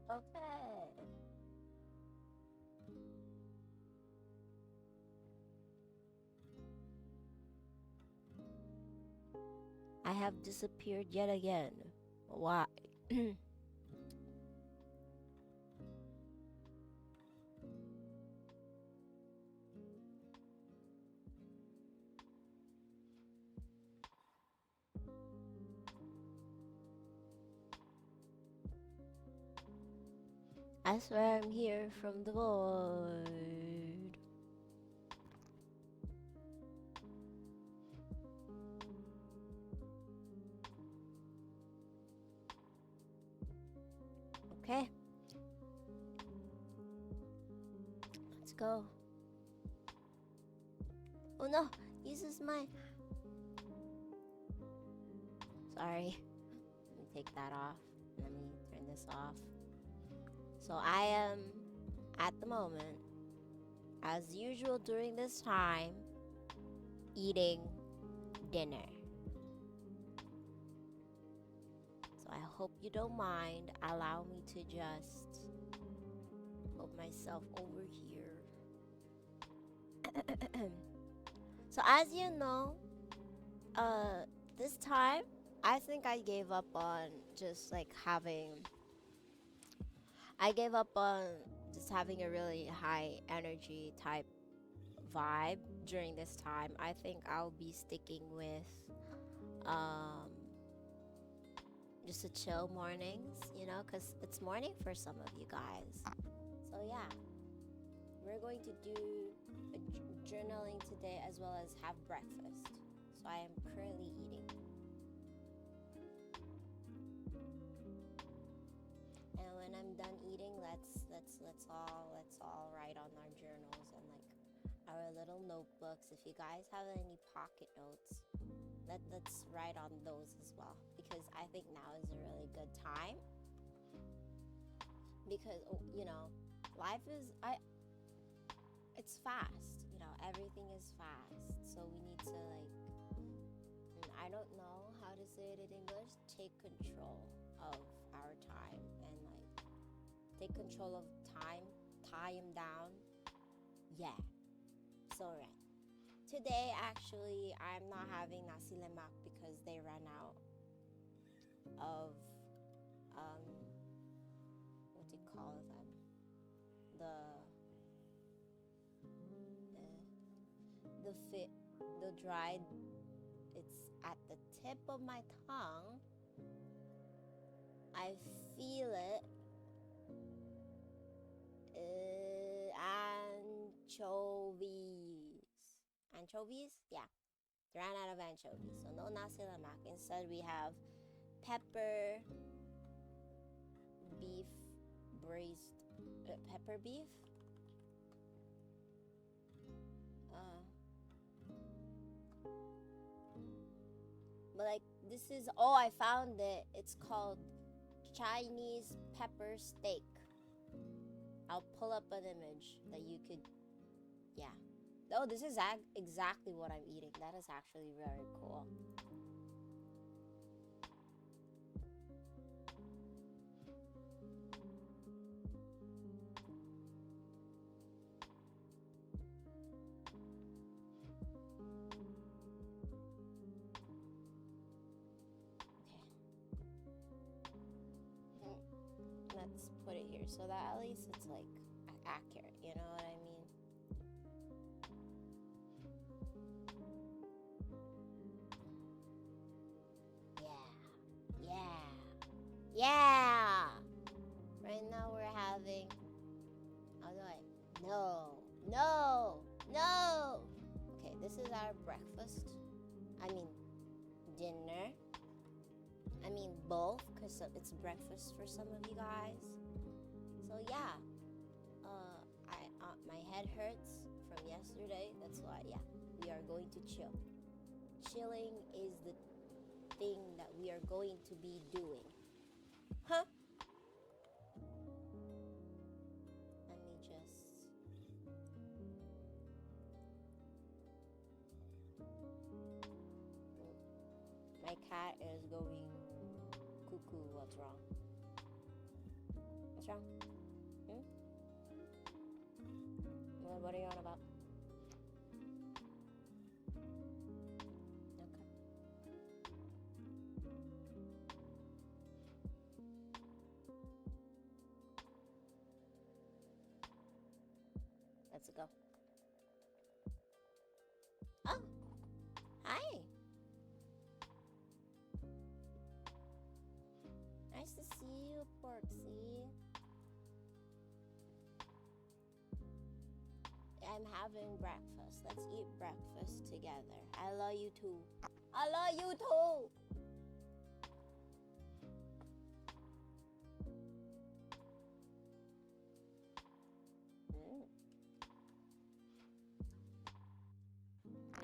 Okay. I have disappeared yet again. Why? I swear I'm here from the void. Okay. Let's go. Oh no, uses my... Sorry. Let me take that off. Let me turn this off. So I am, at the moment, as usual during this time, eating dinner. So I hope you don't mind. Allow me to just put myself over here. So as you know, this time I think I gave up on just like having a really high energy type vibe during this time. I think I'll be sticking with um just a chill mornings, because it's morning for some of you guys. So yeah, we're going to do a journaling today as well as have breakfast. So I am currently eating. And when I'm done eating, let's all write on our journals and like our little notebooks. If you guys have any pocket notes, let's write on those as well, because I think now is a really good time, because life is it's fast, everything is fast, so we need to I don't know how to say it in English, take control of our time and like take control of time down. Yeah. So right. Today, actually, I'm not having nasi lemak because they ran out of, what do you call them? The dried, it's at the tip of my tongue. I feel it. Anchovies? Yeah. Ran out of anchovies, so no nasi lemak. Instead, we have pepper beef pepper beef. But like this is, I found it. It's called Chinese pepper steak. I'll pull up an image that you could, yeah. Oh, this is exactly what I'm eating. That is actually very cool. Okay. Let's put it here so that at least it's like accurate, you know what I mean? Yeah. Right now we're having, how do I, no. Okay, this is our breakfast. I mean, dinner. I mean, both, because it's breakfast for some of you guys. So yeah, my head hurts from yesterday. That's why, yeah, we are going to chill. Chilling is the thing that we are going to be doing. Huh? Let me just... My cat is going cuckoo. What's wrong? What's wrong? What are you on about? Okay. Let's go. Oh! Hi! Nice to see you, Porksy. I'm having breakfast. Let's eat breakfast together. I love you too. I love you too.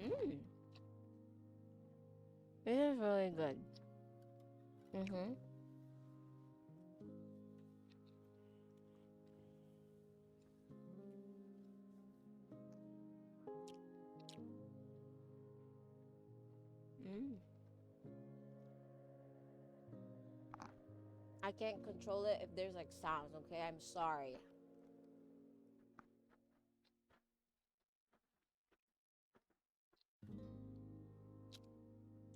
Mm. This is really good. Mhm. Mm. I can't control it if there's like sounds. Okay, I'm sorry.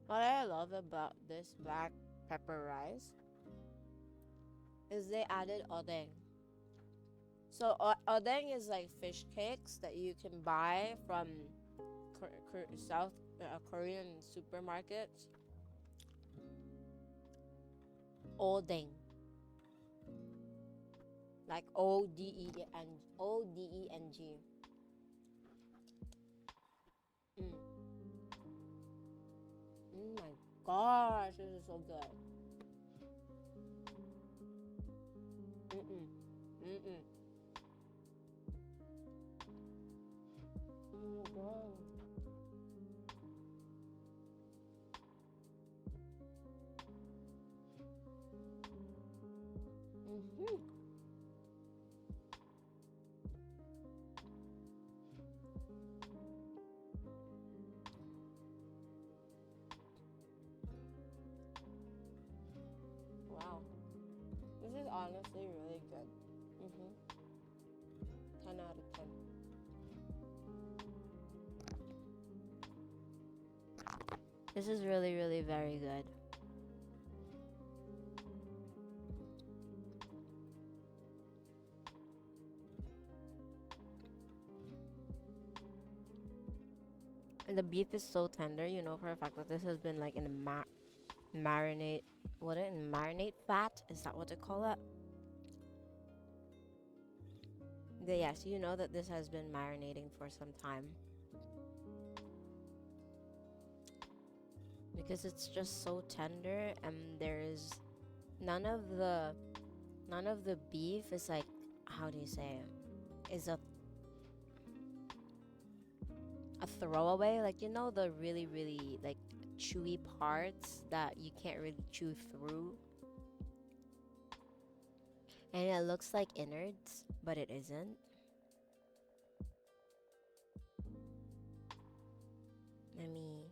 What I love about this black pepper rice is they added odeng. So odeng is like fish cakes that you can buy from South Korean supermarkets. Odeng, like Odeng. Mm. Oh my gosh, this is so good. Mm-mm. Mm-mm. Oh my god. Mm-hmm. Wow. This is honestly really good. Mm-hmm. 10 out of 10. This is really, really very good. And the beef is so tender, you know for a fact that this has been like in a marinate. What it in marinate fat? Is that what they call it? Yes, you know that this has been marinating for some time. Because it's just so tender and there's none of the none of the beef is like, how do you say it? Is a throwaway, like you know the really really like chewy parts that you can't really chew through, and it looks like innards but it isn't. Let me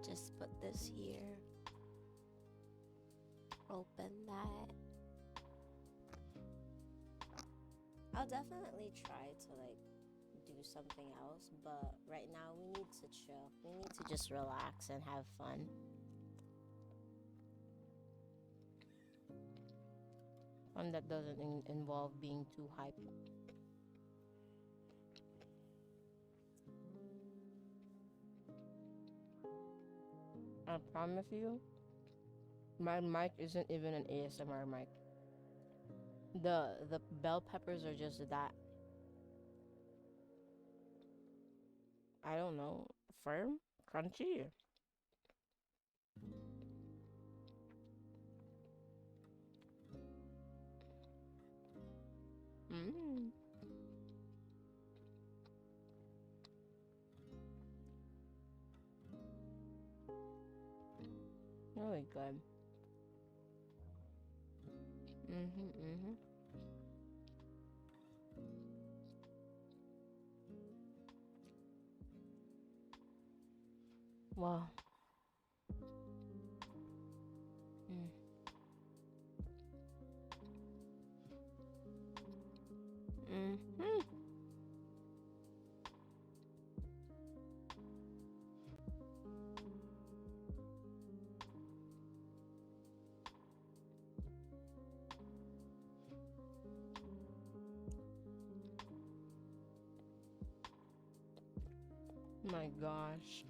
just put this here, open that. I'll definitely try to like do something else, but right now we need to chill. We need to just relax and have fun. One that doesn't involve being too hyped. I promise you, my mic isn't even an ASMR mic. The bell peppers are just that, I don't know, firm, crunchy. Mmm, really good. Mhm, mhm. Wow. Mm. Mhm. My gosh.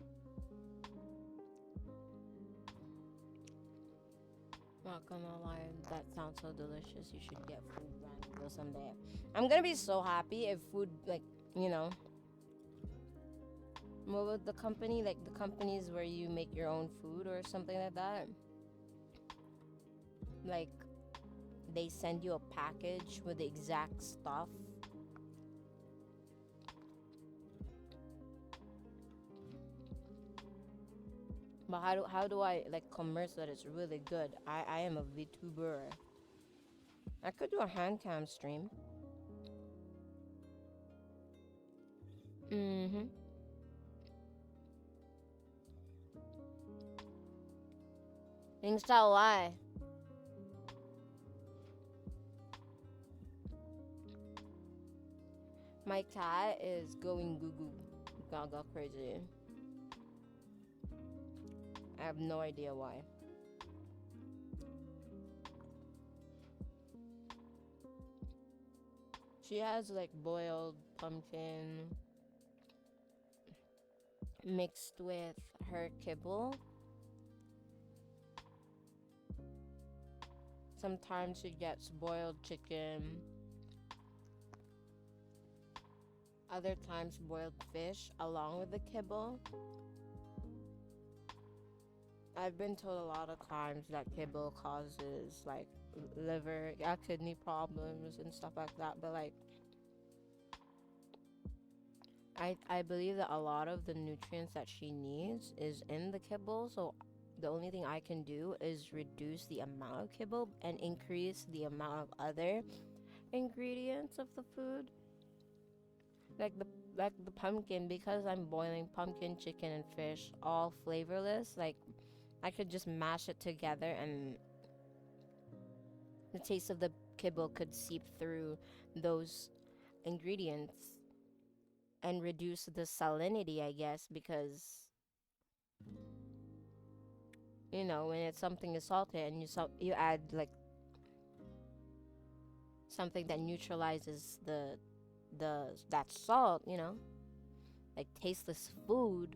Not gonna lie, that sounds so delicious. You should get food brand deal someday. I'm gonna be so happy if food, like, you know, what was the company? Like the companies where you make your own food or something like that. Like they send you a package with the exact stuff. But how do I like commerce that it's really good? I am a VTuber. I could do a hand cam stream. Mm-hmm. Insta why? My cat is going goo goo gaga crazy. I have no idea why. She has like boiled pumpkin mixed with her kibble. Sometimes she gets boiled chicken. Other times boiled fish along with the kibble. I've been told a lot of times that kibble causes like liver, kidney problems and stuff like that. But like, I believe that a lot of the nutrients that she needs is in the kibble. So the only thing I can do is reduce the amount of kibble and increase the amount of other ingredients of the food. Like the pumpkin, because I'm boiling pumpkin, chicken, and fish all flavorless. Like I could just mash it together and the taste of the kibble could seep through those ingredients and reduce the salinity, I guess, because when it's something is salty and you add like something that neutralizes the that salt, like tasteless food,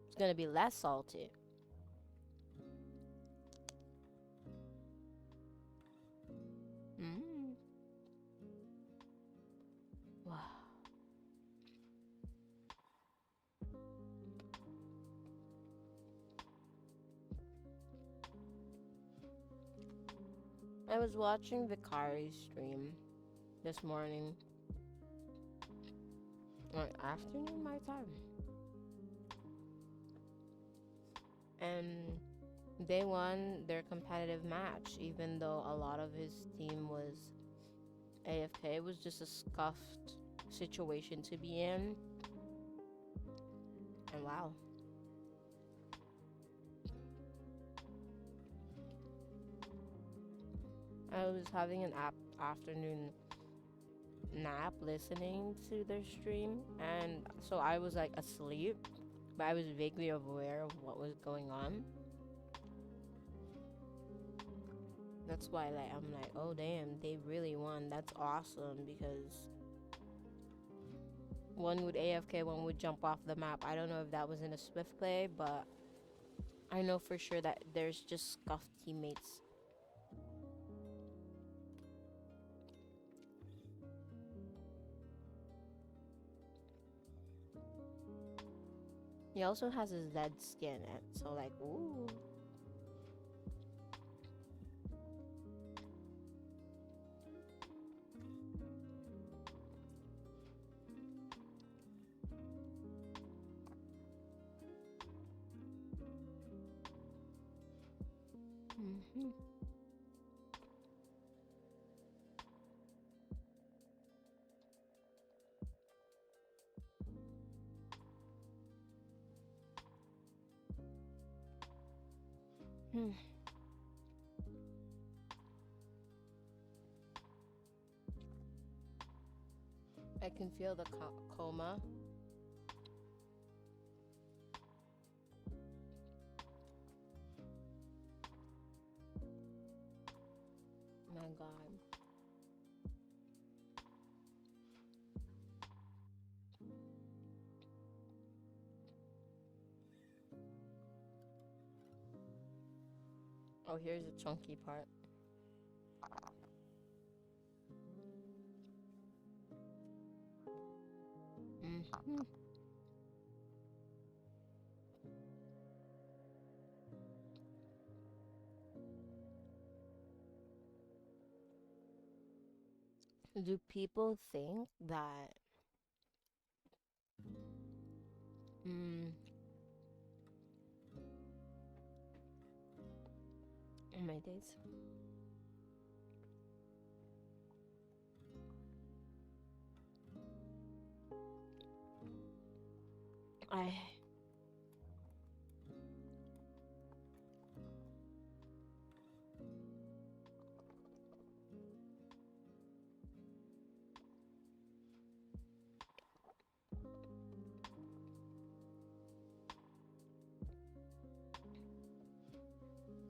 it's gonna be less salty. Mm. Wow. I was watching Vicari's stream this morning, or afternoon my time, and they won their competitive match, even though a lot of his team was AFK. It was just a scuffed situation to be in, and wow. I was having an afternoon nap listening to their stream, and so I was like asleep, but I was vaguely aware of what was going on. That's why like I'm like, oh damn, they really won. That's awesome, because one would AFK, one would jump off the map. I don't know if that was in a Swift play, but I know for sure that there's just scuffed teammates. He also has his Zed skin, so like, ooh. Mm-hmm. Hmm. I can feel the coma. My God. Oh, here's a chunky part. Mhm. Do people think that mm, on my days? I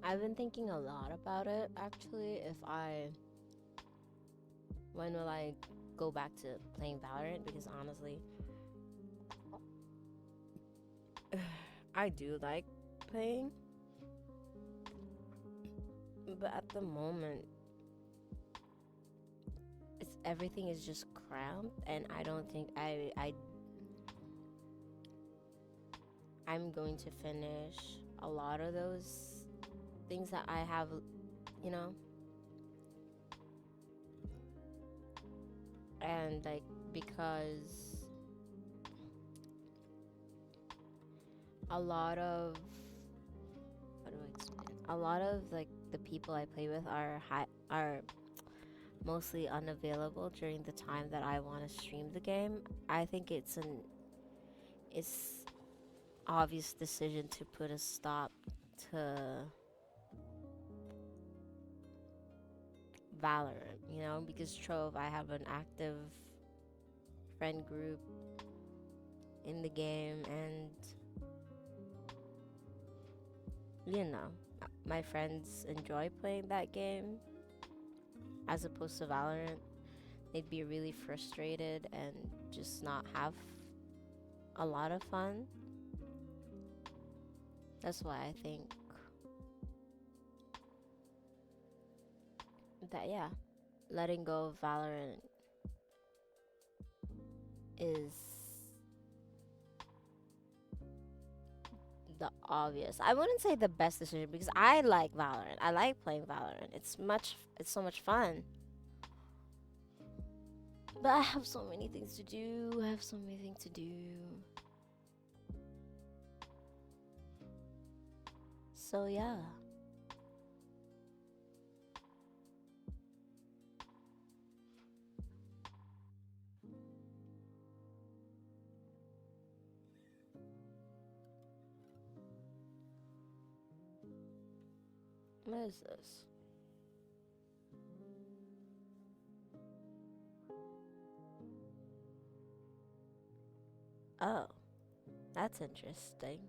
I've been thinking a lot about it actually. When will I go back to playing Valorant? Because honestly, I do like playing, but at the moment, it's everything is just cramped, and I don't think I'm going to finish a lot of those things that I have, you know, and like because a lot of how do I explain it? A lot of like the people I play with are mostly unavailable during the time that I want to stream the game. I think it's obvious decision to put a stop to Valorant, you know, because Trove, I have an active friend group in the game, and you know, my friends enjoy playing that game as opposed to Valorant. They'd be really frustrated and just not have a lot of fun. That's why I think that, yeah, letting go of Valorant is the obvious. I wouldn't say the best decision because I like Valorant. I like playing Valorant. It's so much fun. But I have so many things to do. I have so many things to do. So yeah. What is this? Oh, that's interesting.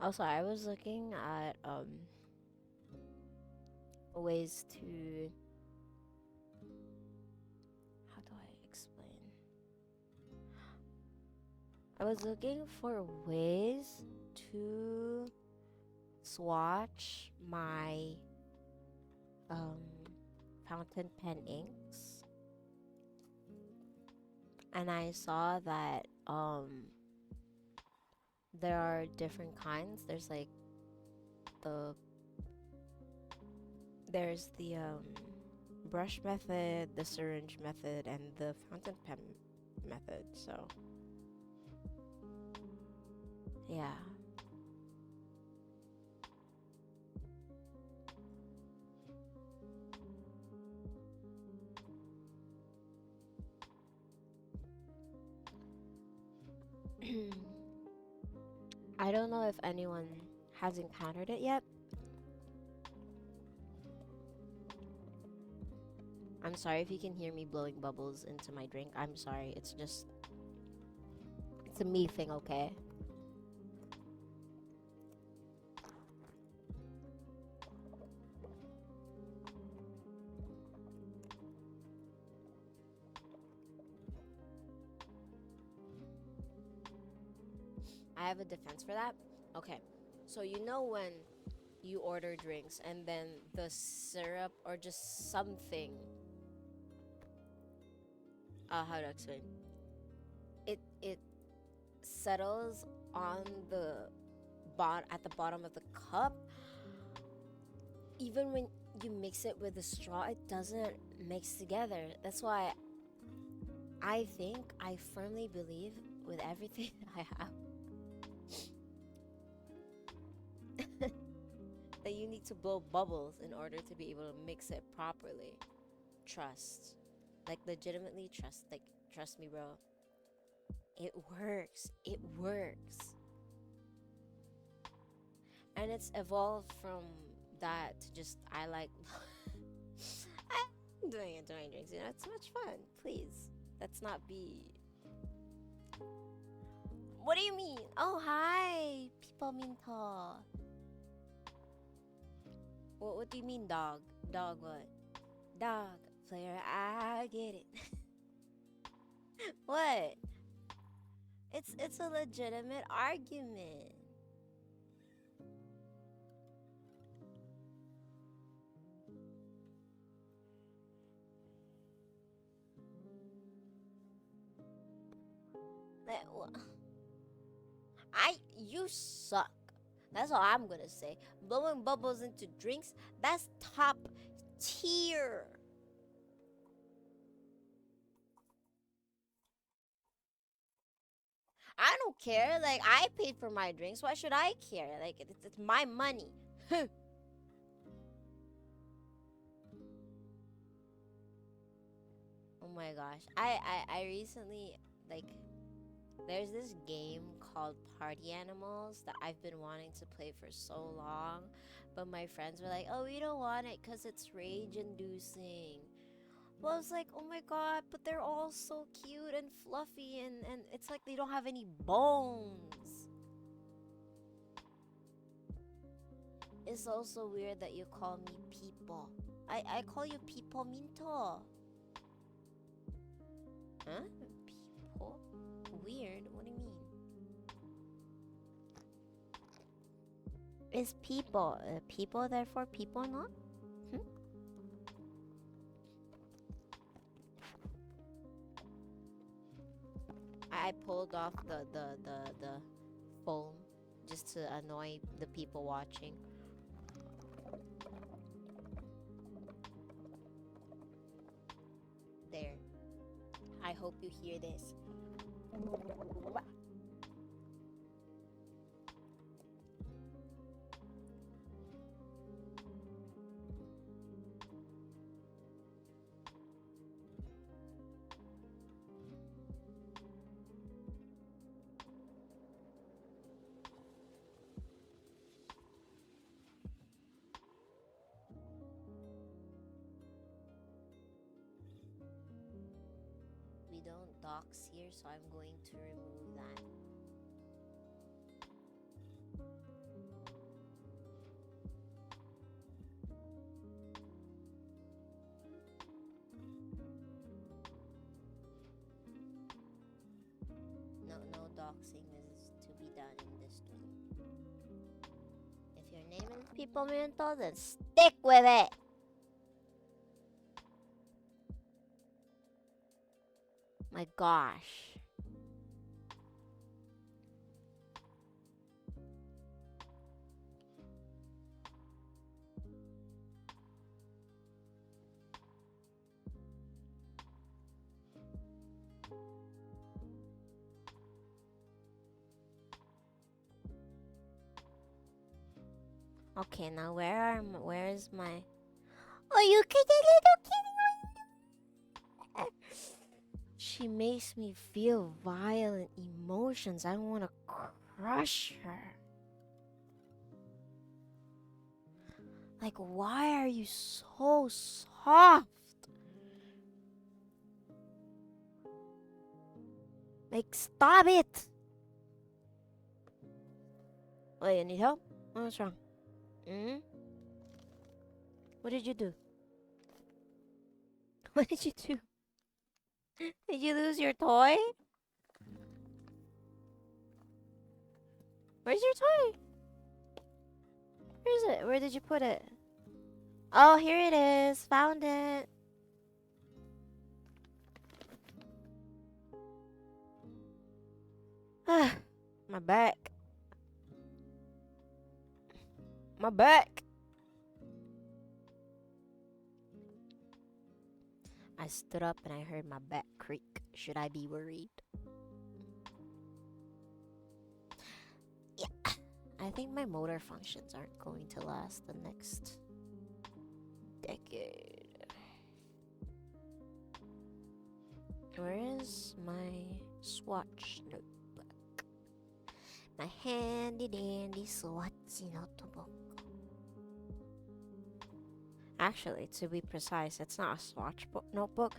Also, I was looking at ways to, how do I explain? I was looking for ways to swatch my um fountain pen inks, and I saw that there are different kinds. The there's the brush method, the syringe method, and the fountain pen method. So yeah. I don't know if anyone has encountered it yet. I'm sorry if you can hear me blowing bubbles into my drink. I'm sorry. It's a me thing, okay? I have a defense for that. Okay, so you know when you order drinks and then the syrup or just something, how to explain, it settles on the at the bottom of the cup. Even when you mix it with a straw, it doesn't mix together. That's why I firmly believe with everything I have that you need to blow bubbles in order to be able to mix it properly. Trust. Like, legitimately trust. Like, trust me, bro. It works. It works. And it's evolved from that to just, I like I'm doing it during drinks, you know, it's so much fun. Please. Let's not be. What do you mean? Oh, hi, people minto. What do you mean, dog? Dog what? Dog player, I get it. What? It's a legitimate argument. Like, you suck. That's all I'm gonna say. Blowing bubbles into drinks, that's top tier. I don't care. Like, I paid for my drinks. Why should I care? Like, it's my money. Oh my gosh. I recently, like, there's this game called Party Animals that I've been wanting to play for so long, but my friends were like, "Oh, we don't want it because it's rage inducing." Well, I was like, "Oh my god, but they're all so cute and fluffy, and it's like they don't have any bones." It's also weird that you call me people. I call you people minto. Huh? People? Weird. What do you mean? Is people people therefore people not? Hmm? I pulled off the foam just to annoy the people watching. There. I hope you hear this. We don't dox here, so I'm going to remove that. No doxing is to be done in this stream. If your name is People Mental, then stick with it. My gosh. Okay, now where is my? Oh, you kidding? She makes me feel violent emotions. I want to crush her. Like, why are you so soft? Like, stop it. Oh, you need help? What's wrong? Hmm? What did you do? What did you do? Did you lose your toy? Where's your toy? Where is it? Where did you put it? Oh, here it is. Found it. My back. My back. I stood up and I heard my back creak. Should I be worried? Yeah. I think my motor functions aren't going to last the next decade. Where is my Swatch notebook? My handy dandy Swatch notebook. Actually, to be precise, it's not a Swatch notebook,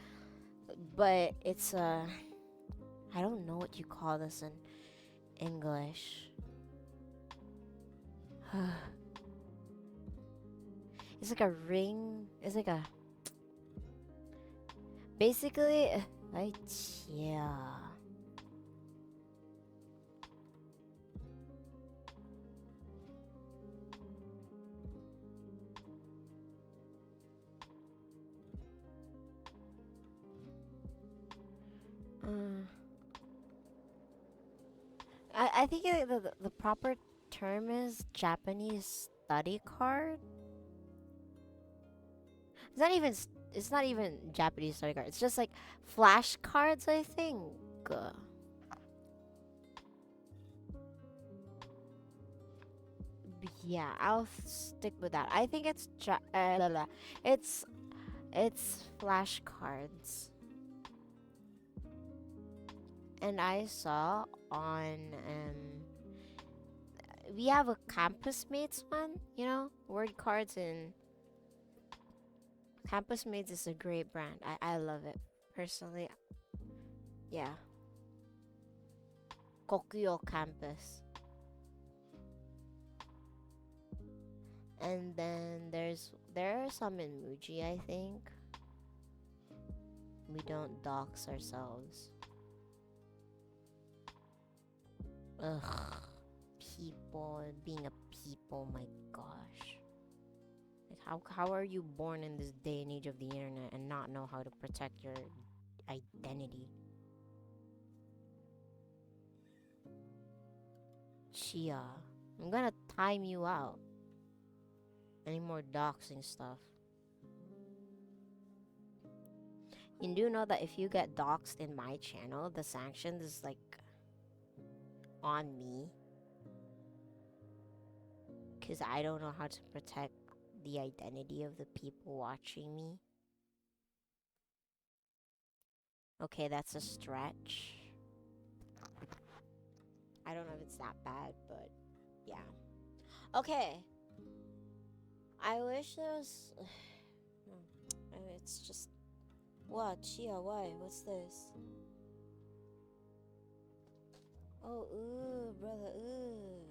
but it's a... I don't know what you call this in English. It's like a ring. It's like a... Basically, yeah. I think the proper term is Japanese study card. It's not even Japanese study card. It's just like flashcards, I think. Yeah, I'll stick with that. I think it's it's flashcards. And I saw on we have a Campus Mates one, you know, word cards, and Campus Mates is a great brand. I love it personally. Yeah. Kokyo Campus. And then there are some in Muji, I think. We don't dox ourselves. Ugh. People being a people, my gosh. Like how are you born in this day and age of the internet and not know how to protect your identity? Chia, I'm gonna time you out. Any more doxing stuff? You do know that if you get doxed in my channel, the sanctions is like on me, because I don't know how to protect the identity of the people watching me. Okay, that's a stretch. I don't know if it's that bad, but yeah. Okay. I wish there was... It's just... What? Chia, why? What's this? Oh, ooh, brother, ooh.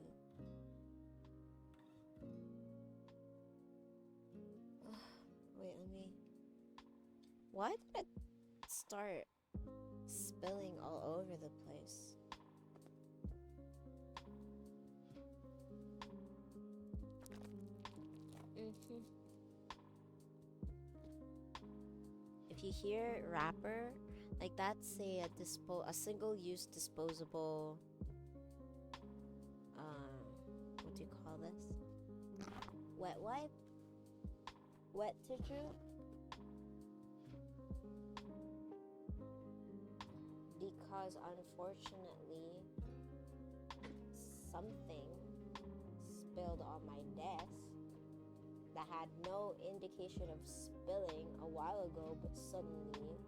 Wait, let me... Why did it start spilling all over the place? If you hear wrapper, like that's a single-use disposable, what do you call this? Wet wipe? Wet tissue? Because unfortunately, something spilled on my desk that had no indication of spilling a while ago, but suddenly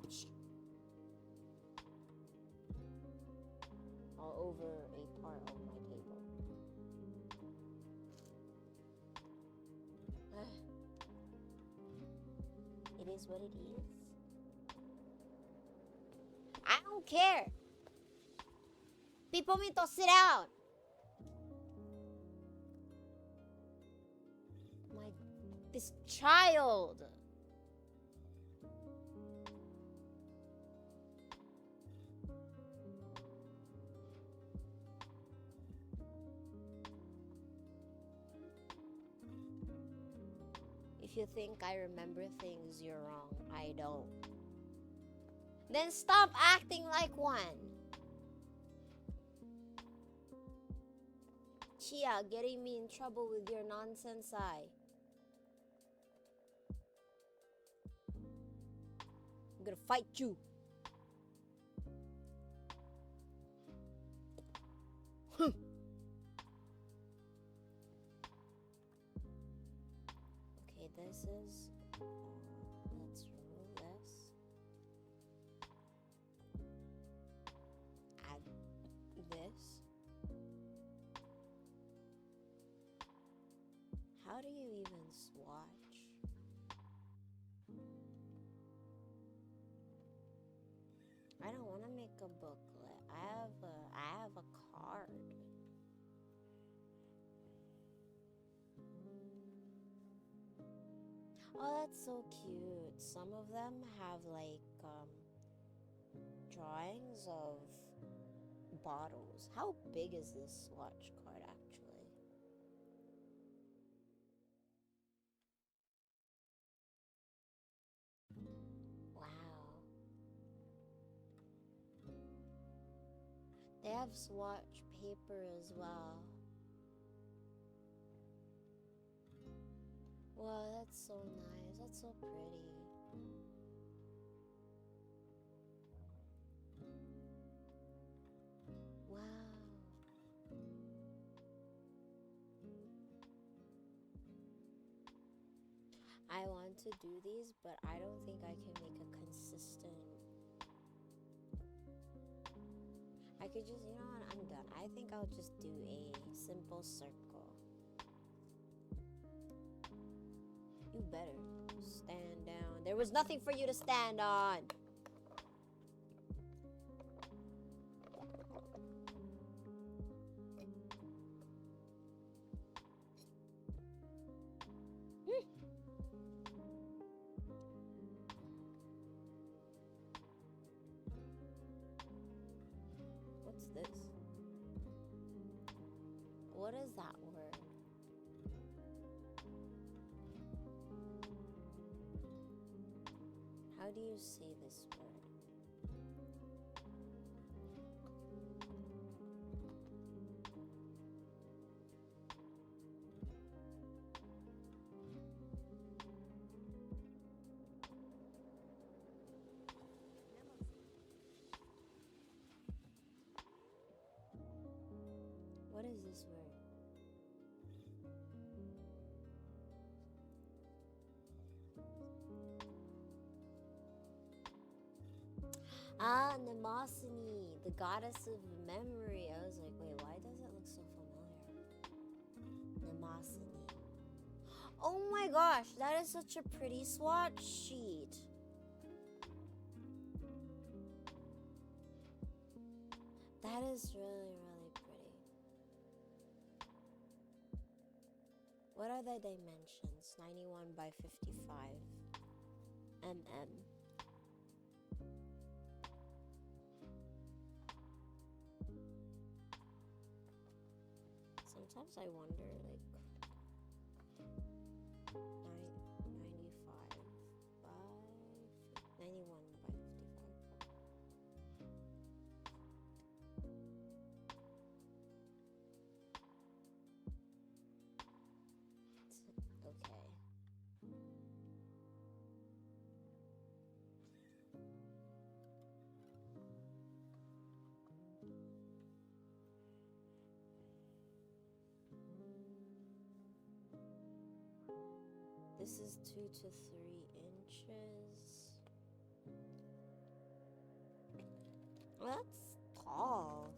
just all over a part of my table. It is what it is. I don't care. People need to sit down. This child. If you think I remember things, you're wrong. I don't. Then stop acting like one. Chia, getting me in trouble with your nonsense eye. I'm gonna fight you. Okay, this is. Let's remove this. Add this. How do you even swatch? I don't want to make a booklet. I have a card. Oh, that's so cute. Some of them have like drawings of bottles. How big is this swatch card actually? Wow. They have swatch paper as well. Wow, that's so nice. That's so pretty. Wow. I want to do these, but I don't think I can make a consistent. I could just, you know what, I'm done. I think I'll just do a simple circle. You better stand down. There was nothing for you to stand on. What's this? What is that word? How do you say this word? What is this word? Ah, Mnemosyne, the goddess of memory. I was like, wait, why does it look so familiar? Mnemosyne. Oh my gosh, that is such a pretty swatch sheet. That is really, really pretty. What are the dimensions? 91 by 55 mm. Sometimes I wonder, like, 95 by 91 by 55. Okay. This is 2 to 3 inches. Well, that's tall.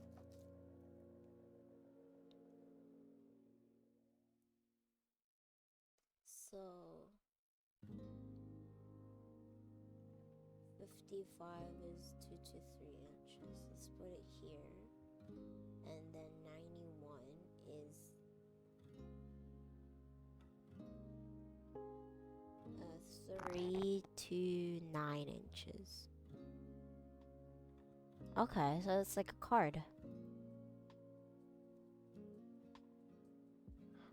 So 55 is 2 to 3 inches. Let's put it here. And then 91 is 3 to 9 inches. Okay, so it's like a card.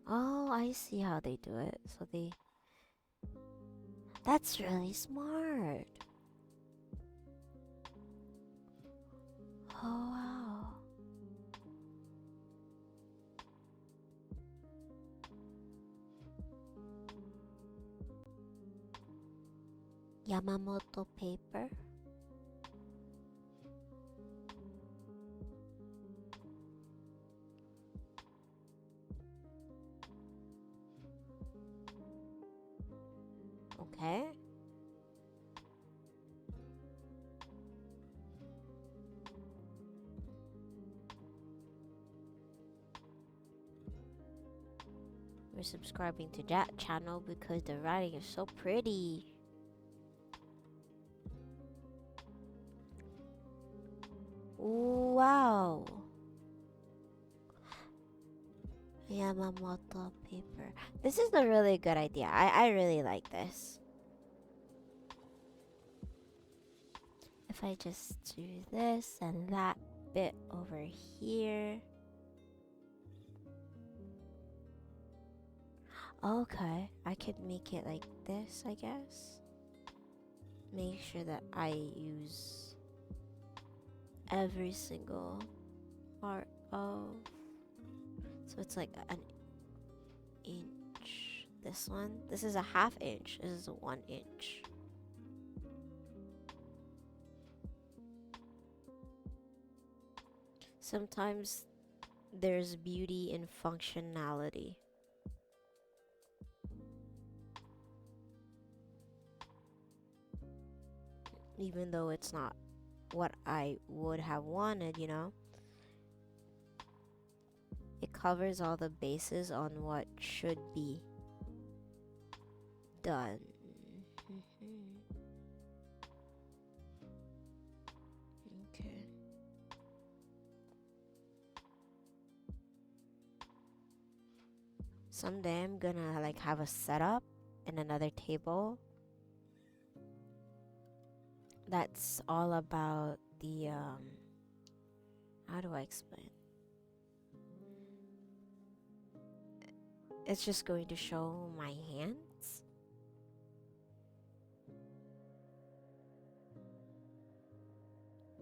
Oh, I see how they do it. So they That's really smart. Oh wow. Yamamoto paper. Okay. We're subscribing to that channel because the writing is so pretty. Wow. Yamamoto paper. This is a really good idea. I really like this. If I just do this and that bit over here. Okay, I could make it like this, I guess. Make sure that I use every single part of, so it's like an inch. This one, this is a ½ inch. This is a 1 inch. Sometimes there's beauty in functionality. Even though it's not what I would have wanted, you know? It covers all the bases on what should be done. Okay. Someday I'm gonna like have a setup in another table that's all about the how do I explain? It's just going to show my hands.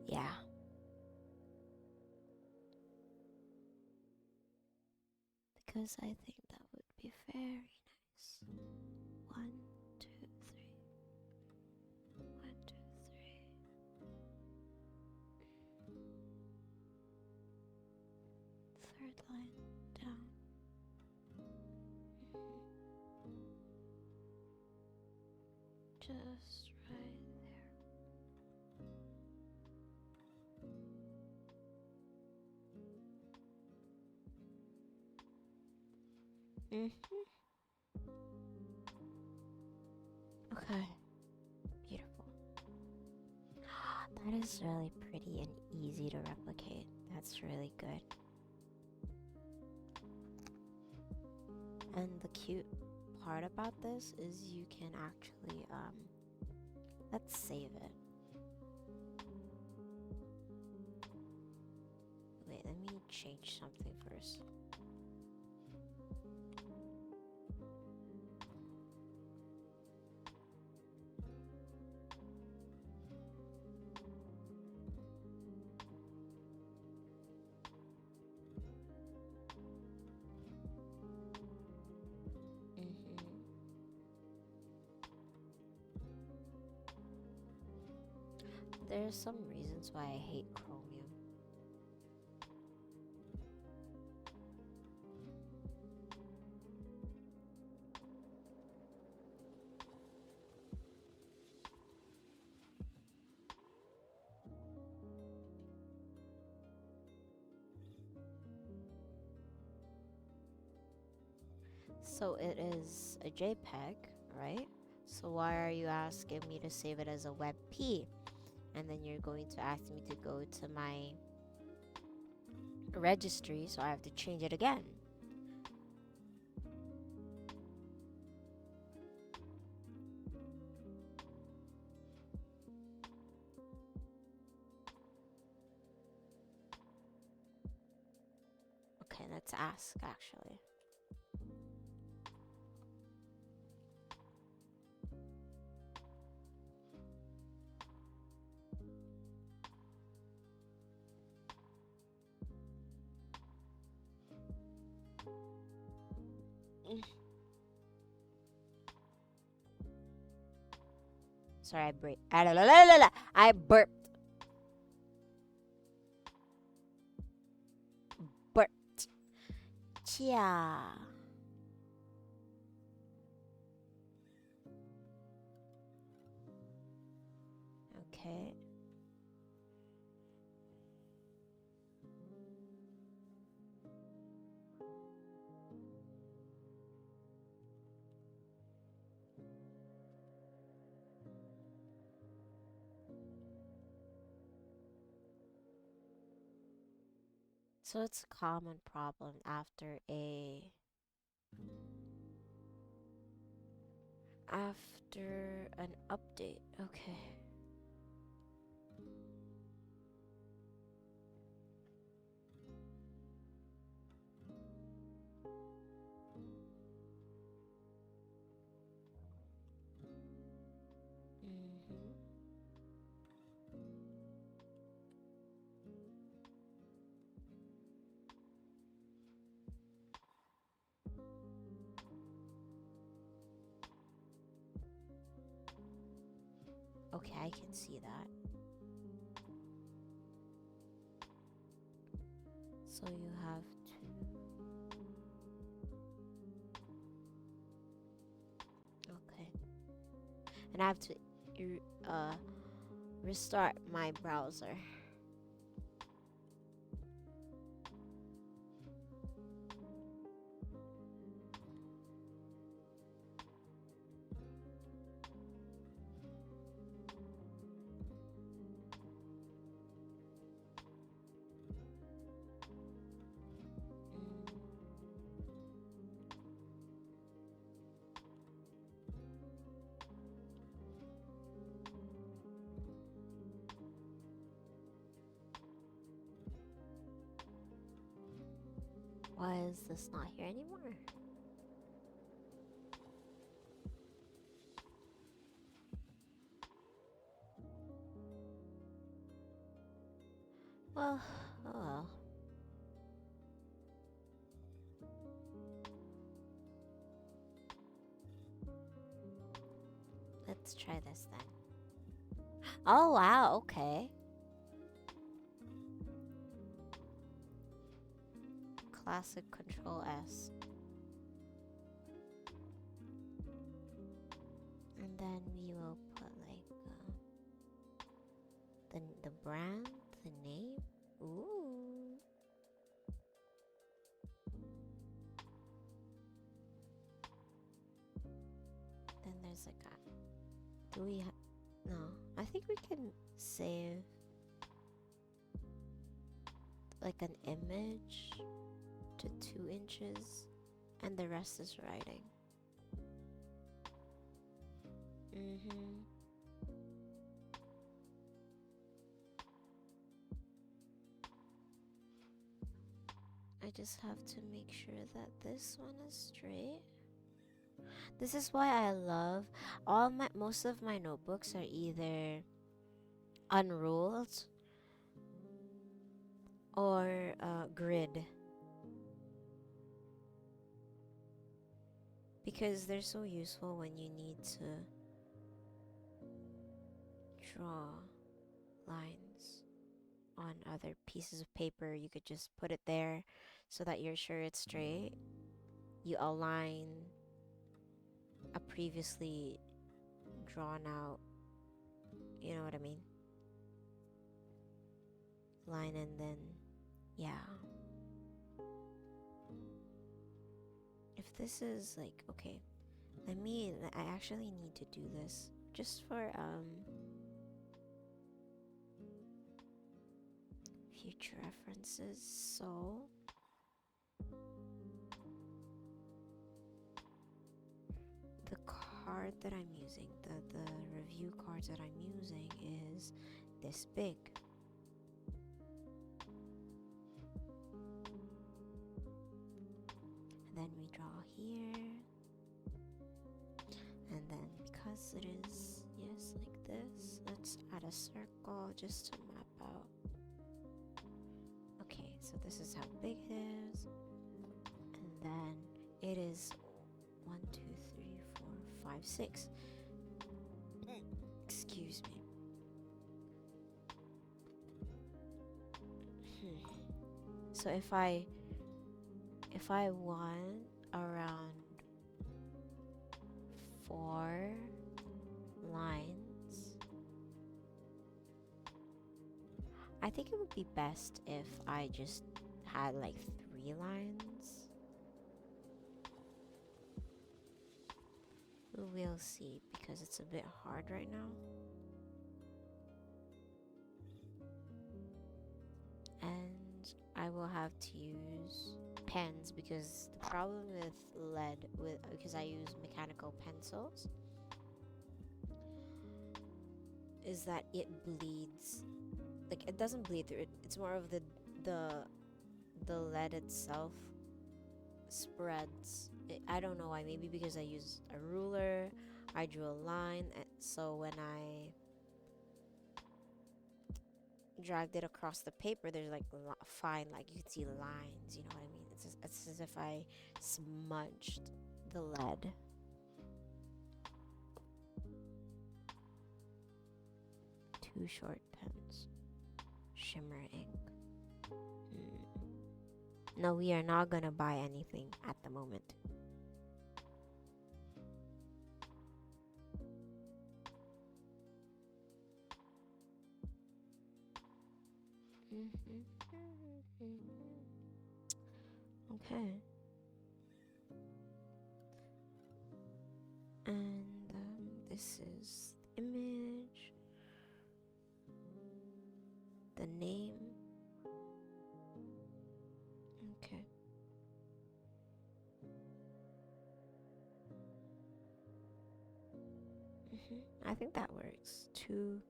Yeah. Because I think that would be very nice. 1, 2, 3. 1, 2, 3. Third line down. Just right there. Okay. Beautiful. That is really pretty and easy to replicate. That's really good. And the cute part about this is you can actually let's save it. Wait, let me change something first. There's some reasons why I hate Chromium. So it is a JPEG, right? So why are you asking me to save it as a WebP? And then you're going to ask me to go to my registry, so I have to change it again. Okay, let's ask actually. Sorry, I burped. Burped. Chia. Okay. So it's a common problem after an update. Okay. Mhm. Okay, I can see that. So you have to. Okay. And I have to uh restart my browser. Why is this not here anymore? Well, oh well. Let's try this then. Oh wow, okay. Classic Control S. And then we will put like the brand, the name. Ooh. Then there's like a. Do we? No. I think we can save like an image to 2 inches, and the rest is writing. Mhm. I just have to make sure that this one is straight. This is why I love most of my notebooks are either unruled or grid, because they're so useful when you need to draw lines on other pieces of paper. You could just put it there so that you're sure it's straight. You align a previously drawn out, you know what I mean, line, and then yeah. If this is like, okay, I actually need to do this just for future references. So the card that I'm using, the review cards that I'm using is this big. And then we draw here. And then because it is, yes, like this, let's add a circle just to map out. Okay, so this is how big it is. And then it is 6. Excuse me. So if I want around 4 lines, I think it would be best if I just had like 3 lines. We'll see, because it's a bit hard right now. And I will have to use pens, because the problem with lead, because I use mechanical pencils, is that it bleeds. Like, it doesn't bleed through it. It's more of the lead itself spreads. I don't know why. Maybe because I use a ruler, I drew a line, so when I dragged it across the paper, there's like fine, like you can see lines. You know what I mean? It's as if I smudged the lead. Two short pens, shimmer ink. No, we are not gonna buy anything at the moment. Okay. And this is the image, the name. Okay. I think that works. 2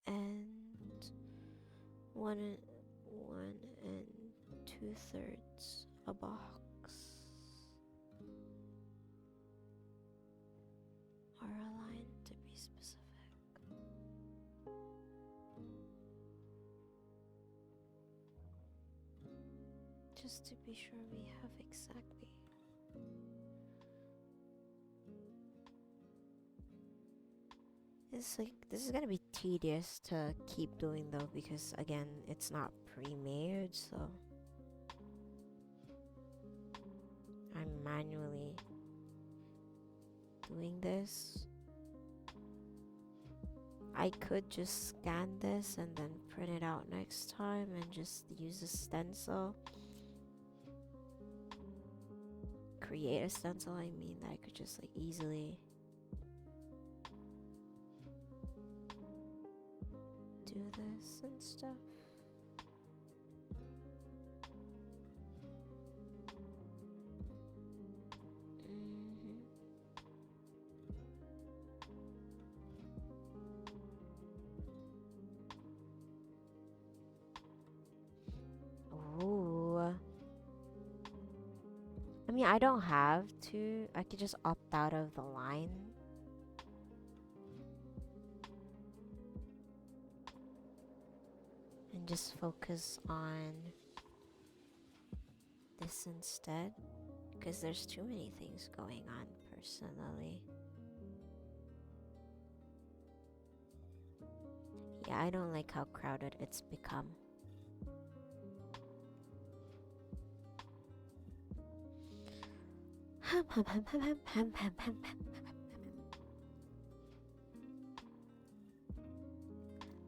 and 1 and 2/3 a box, or a line to be specific. Just to be sure we have exactly. It's like, this is gonna be tedious to keep doing though, because again, it's not pre-made, so I'm manually doing this. I could just scan this and then print it out next time and just use a stencil. Create a stencil, I mean, that I could just like easily do this and stuff. Ooh. I mean, I don't have to. I could just opt out of the line. And just focus on this instead. Because there's too many things going on personally. Yeah, I don't like how crowded it's become.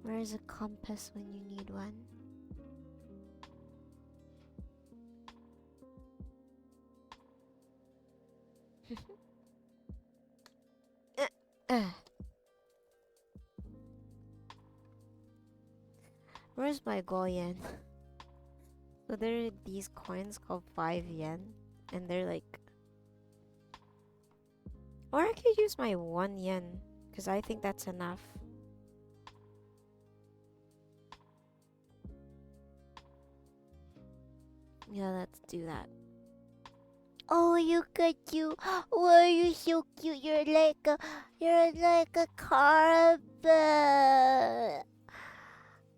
Where's a compass when you need one? Where's my gold yen? So there are these coins called 5 yen, and they're like, or I could use my 1 yen, because I think that's enough. Yeah, let's do that. Oh, look at you! Oh, you're so cute. You're like a carpet.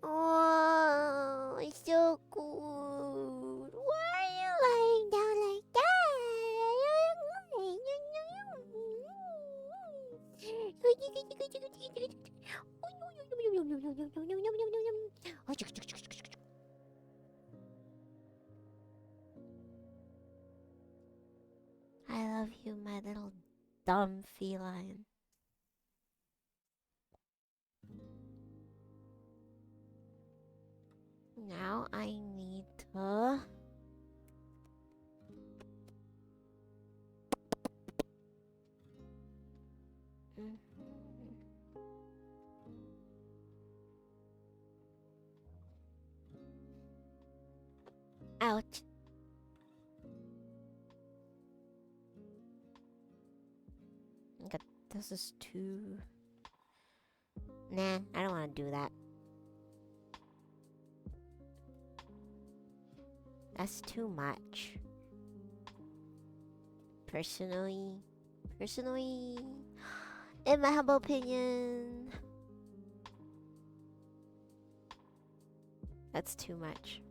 Oh, it's so cool. Why are you lying down like that? love you, my little dumb feline. Now I need to... Ouch. Okay, this is too... Nah, I don't want to do that. That's too much. Personally, in my humble opinion, that's too much.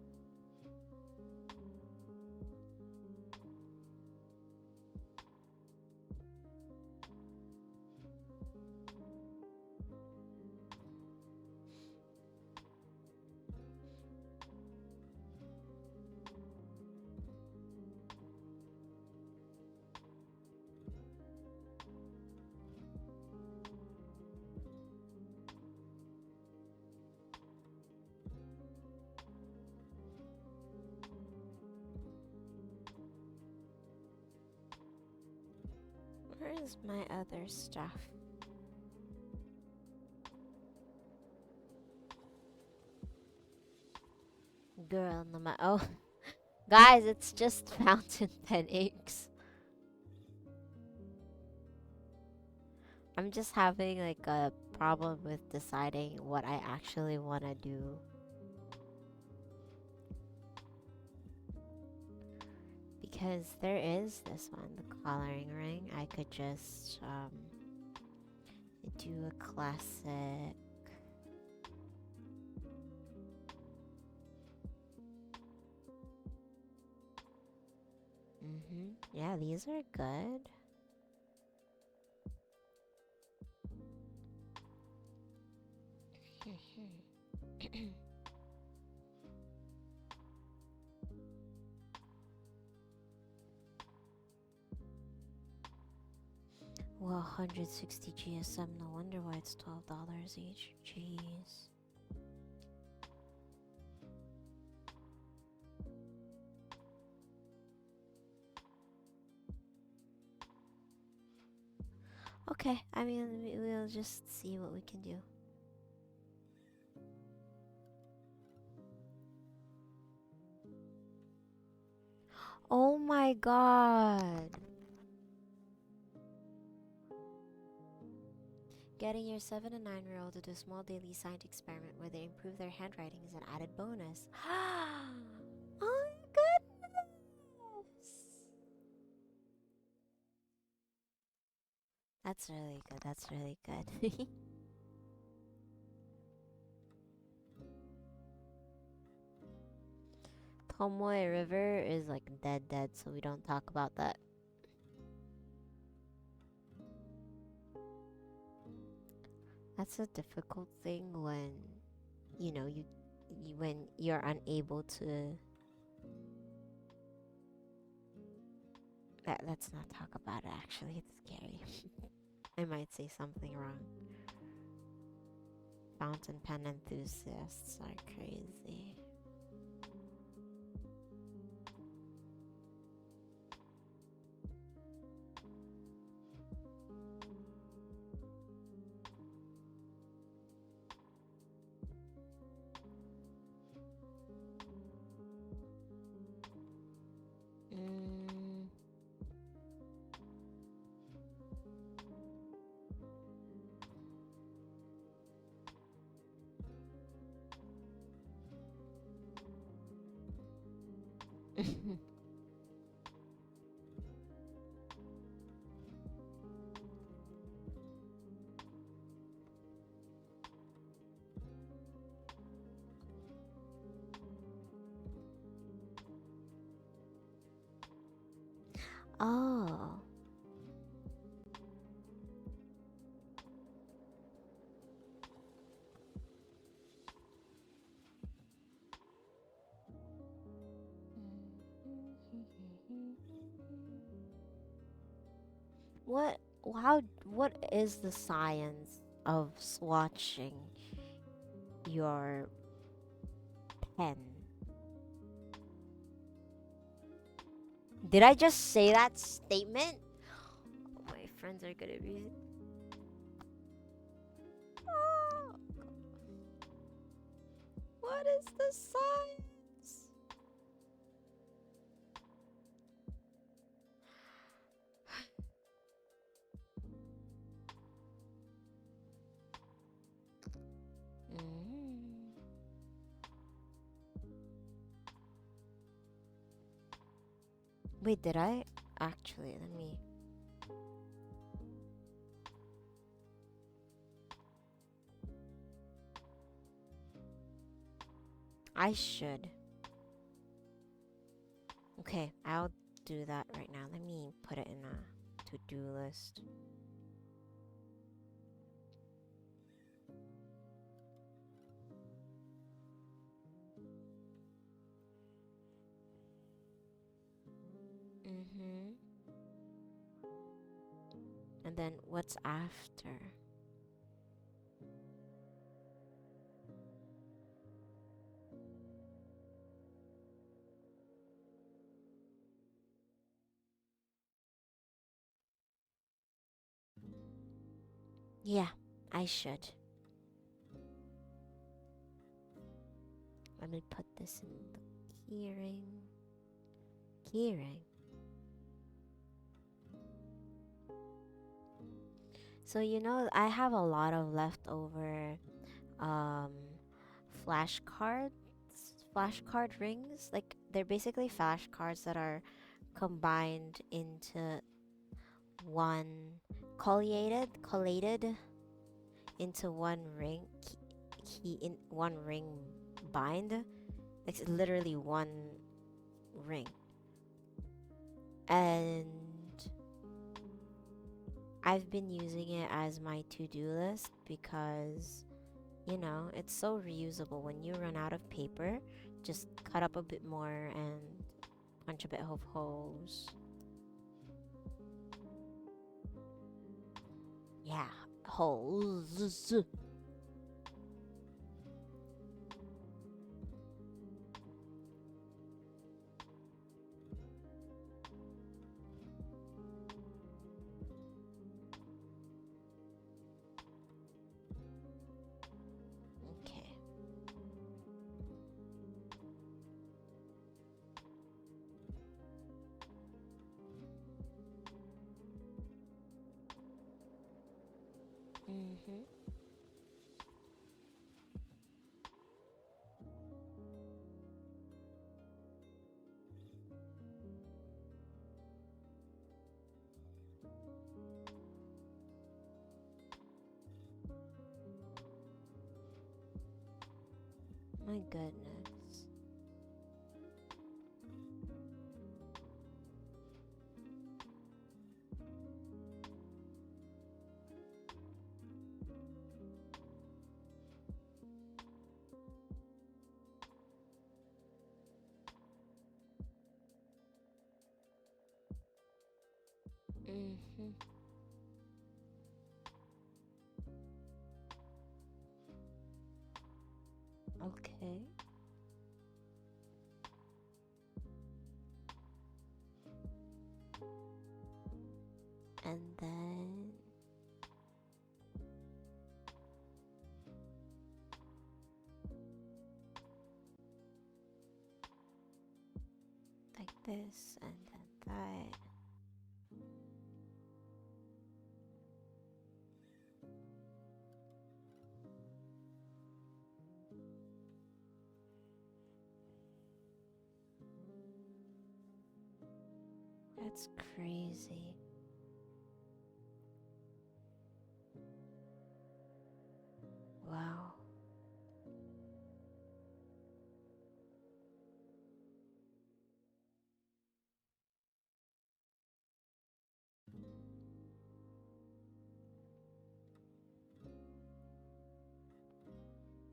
Where is my other stuff? Girl, no ma- oh, guys, it's just fountain pen inks. I'm just having like a problem with deciding what I actually want to do. Because there is this one, the collaring ring. I could just do a classic. Yeah, these are good. Well, 160 GSM, no wonder why it's $12 each. Jeez. Okay, I mean, we'll just see what we can do. Oh my god! Getting your 7 and 9-year-old to do a small daily science experiment where they improve their handwriting is an added bonus. Oh my goodness! That's really good, that's really good. Tomoe River is like dead, so we don't talk about that. That's a difficult thing when, you know, when you're unable to... Let's not talk about it, actually. It's scary. I might say something wrong. Fountain pen enthusiasts are crazy. Oh. What? How? What is the science of swatching your pen? Did I just say that statement? My friends are gonna be. Oh, what is the science? Mm. Wait, did I? Actually, let me. I should. Okay, I'll do that right now. Let me put it in a to-do list. Mm-hmm. And then what's after? Yeah, I should. Let me put this in the keyring. Keyring. So you know, I have a lot of leftover um flashcards, flashcard rings. Like they're basically flashcards that are combined into one collated into one ring key in one ring bind. It's literally one ring. And I've been using it as my to-do list because you know, it's so reusable. When you run out of paper, just cut up a bit more and punch a bit of holes. Yeah, holes. Okay. Mm-hmm. My goodness. Mm-hmm. Okay. And then like this and then that. That's crazy. Wow.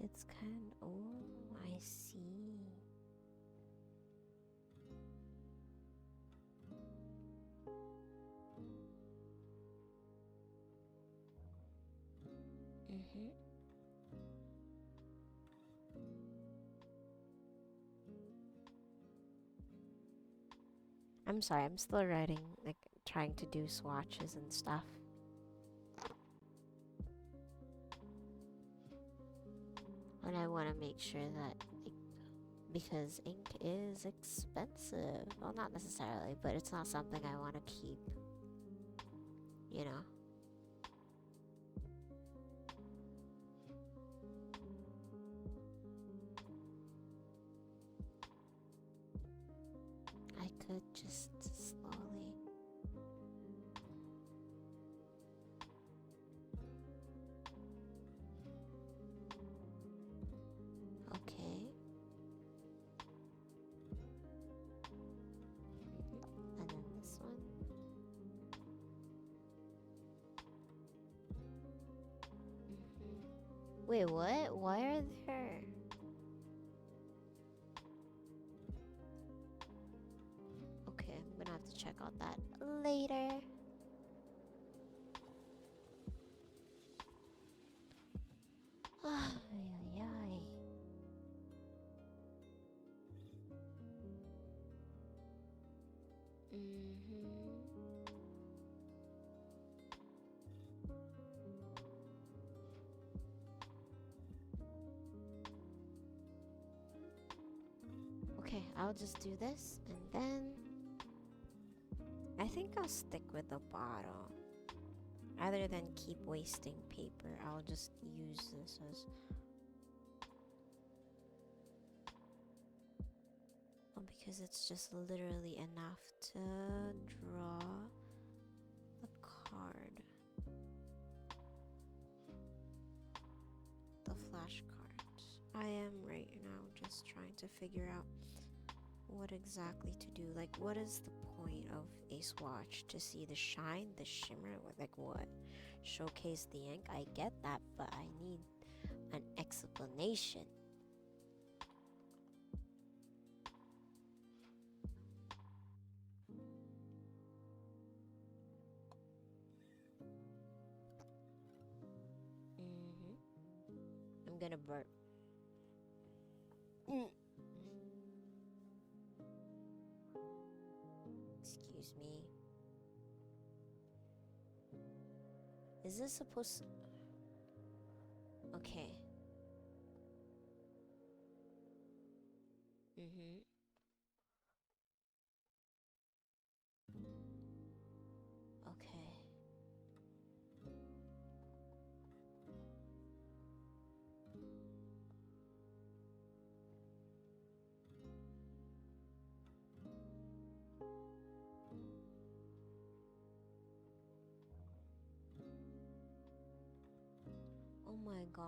It's kind of, oh, I see. Hmm. I'm sorry, I'm still writing, like trying to do swatches and stuff. And I want to make sure that, like, because ink is expensive. Well, not necessarily, but it's not something I want to keep, you know? I could just slowly. Okay. And then this one. Wait, what? Why are there? Okay, I'm gonna have to check out that later. Ay, ay, ay. Okay, I'll just do this and then I think I'll stick with the bottle. Rather than keep wasting paper, I'll just use this as... Oh, because it's just literally enough to draw the card. The flashcards. I am right now just trying to figure out what exactly to do. Like, what is the point of a swatch? To see the shine, the shimmer, like what? Showcase the ink. I get that, but I need an explanation. I'm gonna burp. Excuse me. Is this supposed... Okay. Okay. Oh my gosh.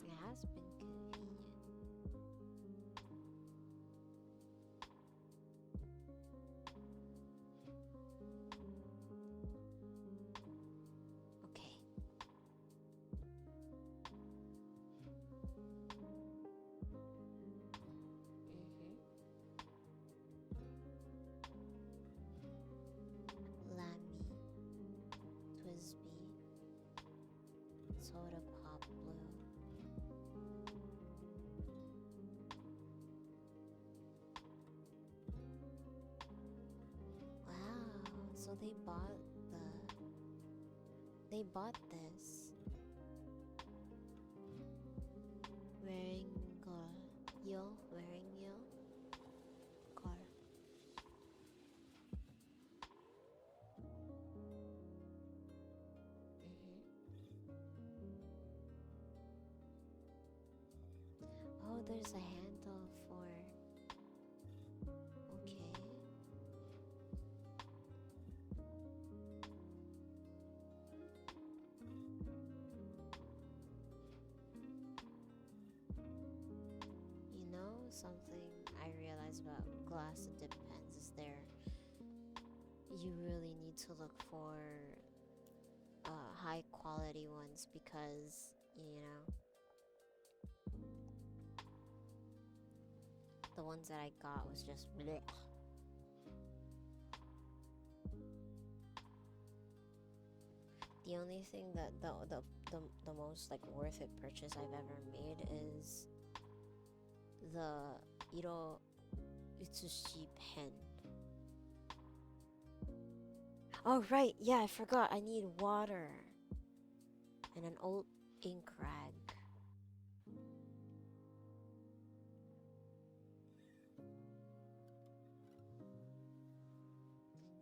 It has been convenient. Okay. Lamy, Twisby, Soda Pop Blue. Wow, so they bought this wearing yo car. Oh, there's a handle for... Okay. You know, something I realized about glass dip pens is you really need to look for high quality ones because, you know, the ones that I got was just bleh. The only thing that the most like worth it purchase I've ever made is the Iro Utsushi pen. Oh right, yeah, I forgot. I need water and an old ink rag.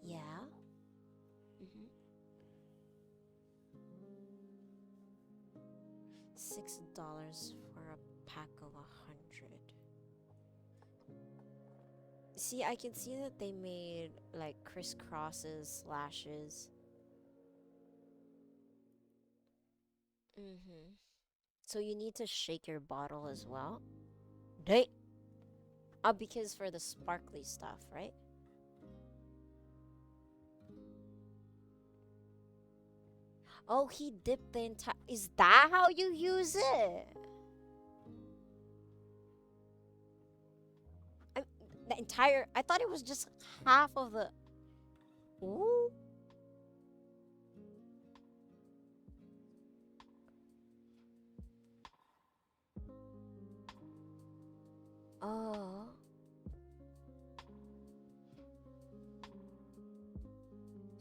Yeah. $6 for a pack of 100. See, I can see that they made like crisscrosses, slashes. So you need to shake your bottle as well. Right? Oh, because for the sparkly stuff, right? Oh, he dipped the entire. Is that how you use it? The entire. I thought it was just half of the. Ooh. Oh.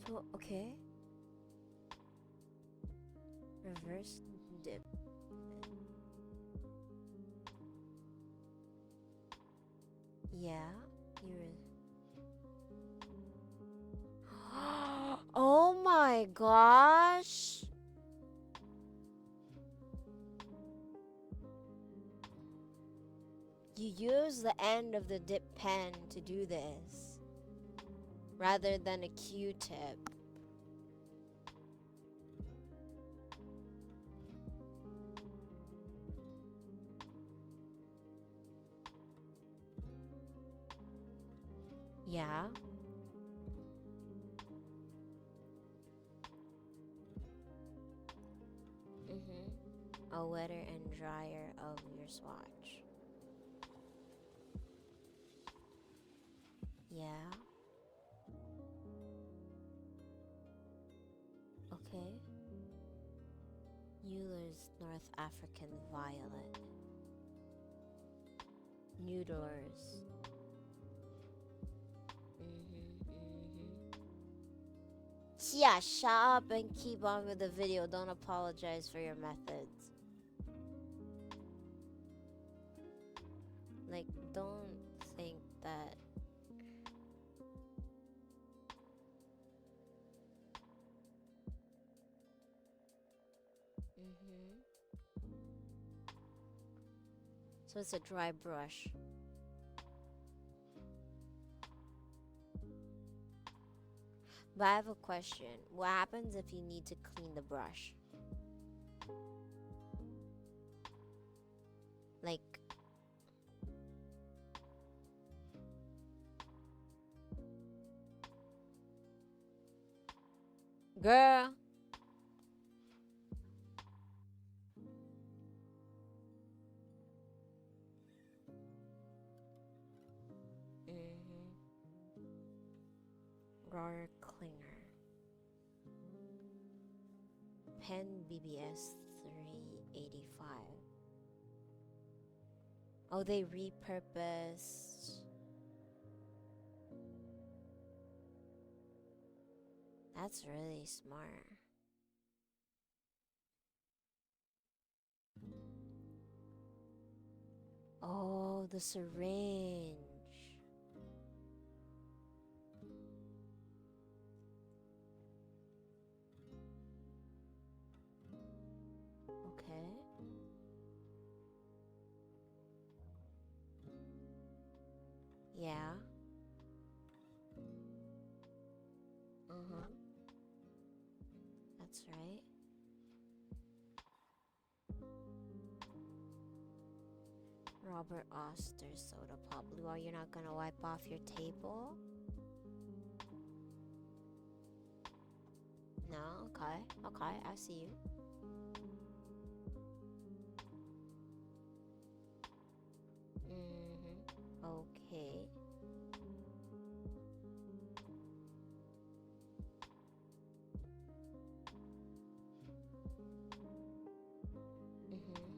So, okay. Reverse dip. Yeah. You're. Oh my gosh. You use the end of the dip pen to do this rather than a Q-tip. Yeah. A wetter and drier of your swatch. Yeah. Okay. Euler's North African Violet. Noodlers. Yeah, shut up and keep on with the video. Don't apologize for your methods. Like, don't think that. So it's a dry brush. But I have a question. What happens if you need to clean the brush? Like, girl. Roar Klinger. Pen BBS 385. Oh, they repurposed. That's really smart. Oh, the syringe. Okay. Yeah. That's right. Robert Oster soda pop. Well, you're not gonna wipe off your table? No, okay, okay, I see you. Okay. Mm-hmm.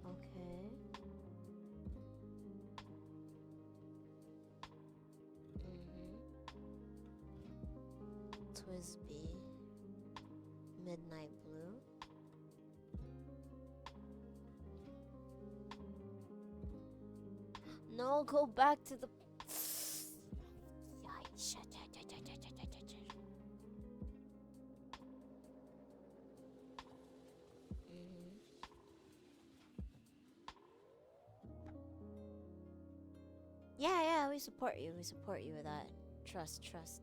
Okay. Mm-hmm. Twisby. Midnight Blue. No, go back to the. Mhm. Yeah, yeah, we support you. We support you with that. Trust, trust.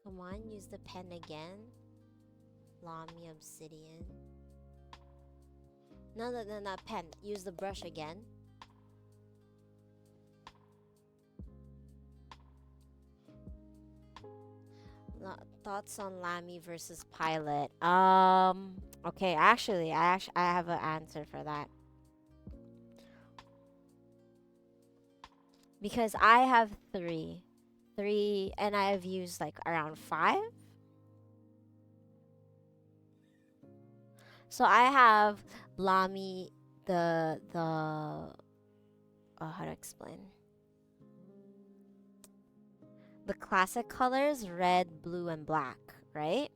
Come on, use the pen again. Lamy Obsidian. No, no, no, not pen. Use the brush again. Thoughts on Lamy versus Pilot. Okay, I have an answer for that because I have three, and I have used like around five. So I have Lamy, how to explain, the classic colors red, blue, and black, right?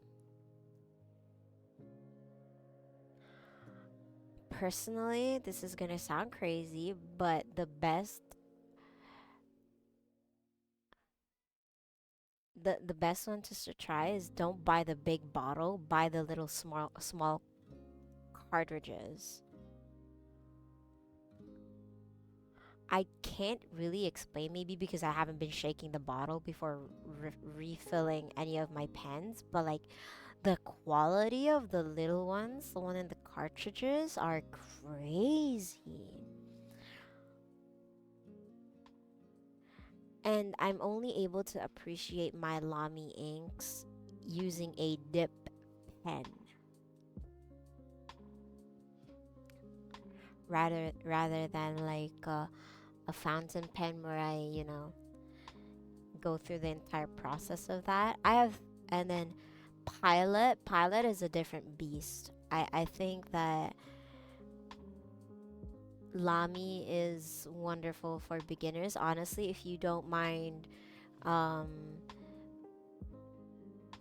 Personally, this is gonna sound crazy, but the best one to try is don't buy the big bottle, buy the little small cartridges. I can't really explain, maybe because I haven't been shaking the bottle before refilling any of my pens, but like the quality of the little ones, the one in the cartridges, are crazy. And I'm only able to appreciate my Lamy inks using a dip pen rather than like a fountain pen where I, go through the entire process of that. And then Pilot is a different beast. I think that Lamy is wonderful for beginners. Honestly, if you don't mind um,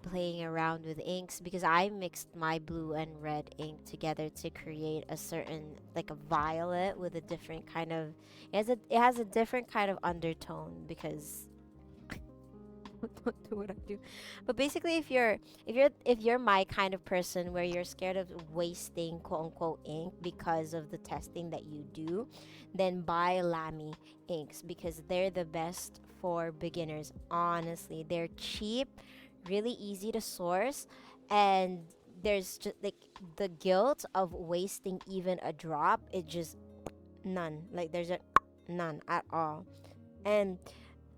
playing around with inks, because I mixed my blue and red ink together to create a certain, like a violet with a different kind of, it has a different kind of undertone because don't do what I do. But basically, if you're my kind of person where you're scared of wasting quote unquote ink because of the testing that you do, then buy Lamy inks because they're the best for beginners. Honestly, they're cheap, really easy to source, and there's just like the guilt of wasting even a drop. It just none. Like there's a none at all. And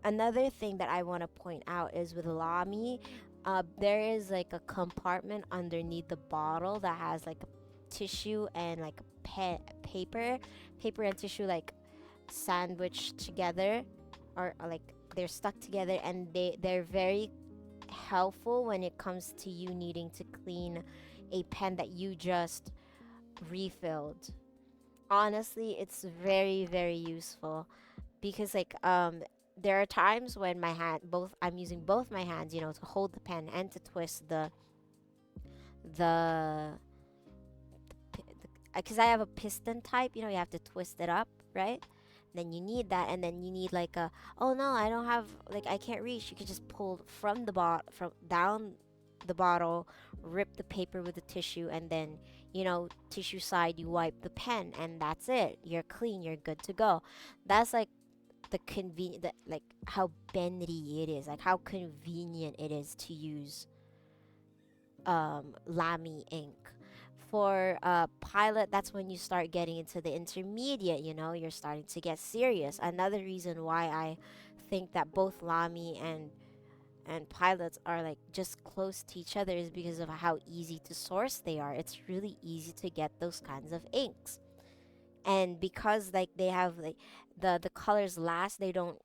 another thing that I want to point out is with Lamy, there is like a compartment underneath the bottle that has like a tissue and like a paper and tissue like sandwiched together, or like they're stuck together, and they're very helpful when it comes to you needing to clean a pen that you just refilled. Honestly, it's very very useful because like there are times when I'm using both my hands, to hold the pen and to twist the because I have a piston type, you have to twist it up, right? then you need that, and then you need like a, oh no, I don't have, like, I can't reach. You can just pull from the from down the bottle, rip the paper with the tissue, and then, tissue side, you wipe the pen, and that's it. You're clean. You're good to go. That's like the convenient, like how bendy it is, like how convenient it is to use Lamy ink. For pilot, that's when you start getting into the intermediate, you're starting to get serious. Another reason why I think that both Lamy and pilots are like just close to each other is because of how easy to source they are. It's really easy to get those kinds of inks. And because like they have like the colors last, they don't,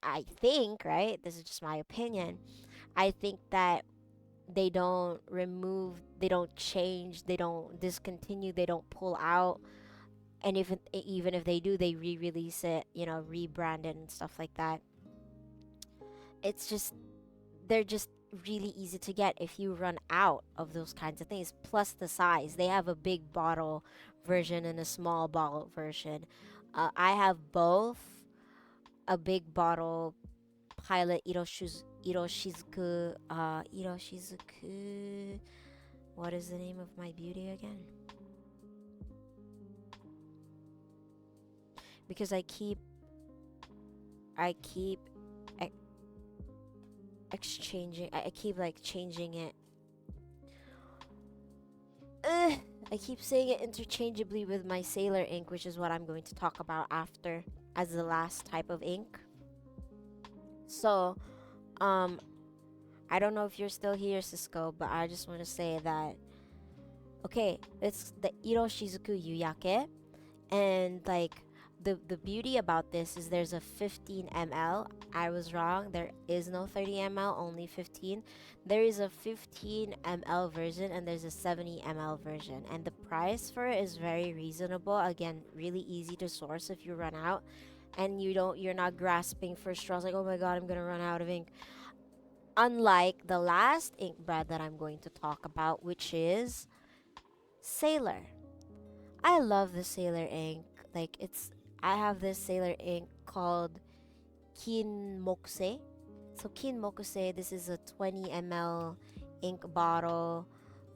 I think, right? This is just my opinion. I think that they don't remove, they don't change, they don't discontinue, they don't pull out. And even if they do, they re-release it, rebrand it and stuff like that. It's just, they're just really easy to get if you run out of those kinds of things. Plus the size, they have a big bottle version and a small bottle version. I have both, a big bottle pilot Iroshizuku. What is the name of my beauty again? Because I keep e- exchanging. I keep like changing it. Ugh, I keep saying it interchangeably with my Sailor ink, which is what I'm going to talk about after as the last type of ink. So, um, I don't know if you're still here, Cisco, but I just want to say that, okay, it's the Iroshizuku Yuyake, and like the beauty about this is there's a 15 ml. I was wrong. There is no 30 ml, only 15. There is a 15 ml version and there's a 70 ml version, and the price for it is very reasonable. Again, really easy to source if you run out, and you're not grasping for straws like, oh my god, I'm gonna run out of ink. Unlike the last ink brand that I'm going to talk about, which is Sailor. I love the Sailor ink. Like, I have this Sailor ink called Kin Mokuse. So Kin Mokuse, this is a 20 ml ink bottle.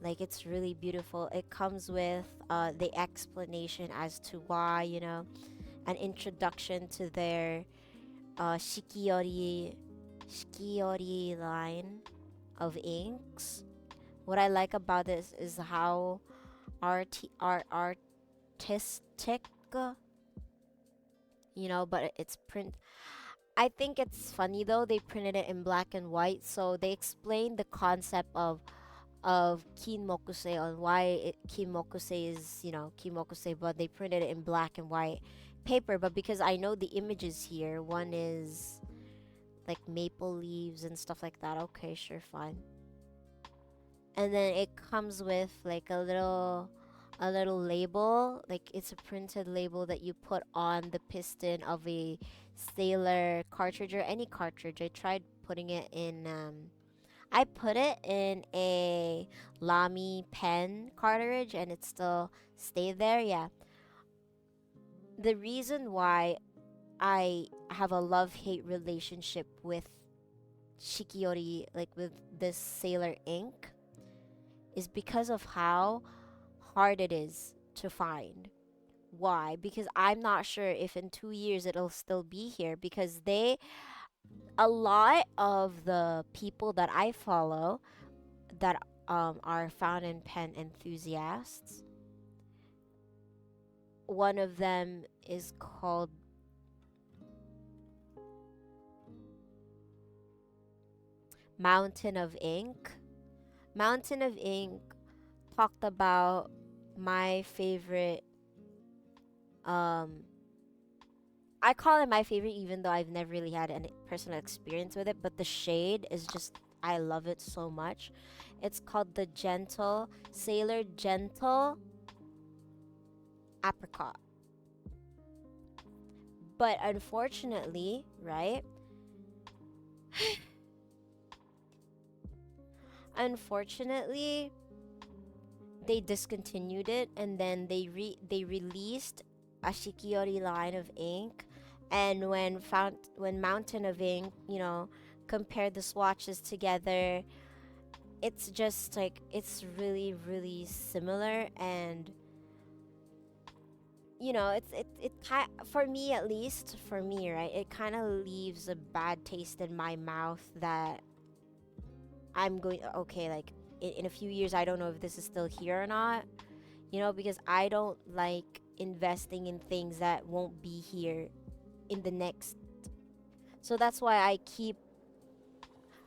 Like, it's really beautiful. It comes with the explanation as to why, an introduction to their Shikiori line of inks. What I like about this is how artistic, but it's print. I think it's funny though, they printed it in black and white, so they explained the concept of kinmokuse on why kinmokuse is, kinmokuse, but they printed it in black and white paper. But because I know the images here, one is like maple leaves and stuff like that. Okay, sure, fine. And then it comes with like a little label, like it's a printed label that you put on the piston of a Sailor cartridge or any cartridge. I tried putting it in I put it in a Lamy pen cartridge and it still stayed there. Yeah. The reason why I have a love-hate relationship with Shikiori, like with this Sailor ink, is because of how hard it is to find. Why? Because I'm not sure if in 2 years it'll still be here, because a lot of the people that I follow that are fountain pen enthusiasts, one of them is called Mountain of Ink. Mountain of Ink talked about my favorite, um I call it my favorite even though I've never really had any personal experience with it, but the shade is just, I love it so much. It's called the Gentle Sailor Gentle Apricot. But unfortunately, right? Unfortunately, they discontinued it, and then they released a Shikiori line of ink And when Mountain of Ink, compared the swatches together, it's just like it's really really similar. And for me, at least for me, right, it kind of leaves a bad taste in my mouth that I'm going, okay, like in a few years I don't know if this is still here or not, because I don't like investing in things that won't be here in the next. So that's why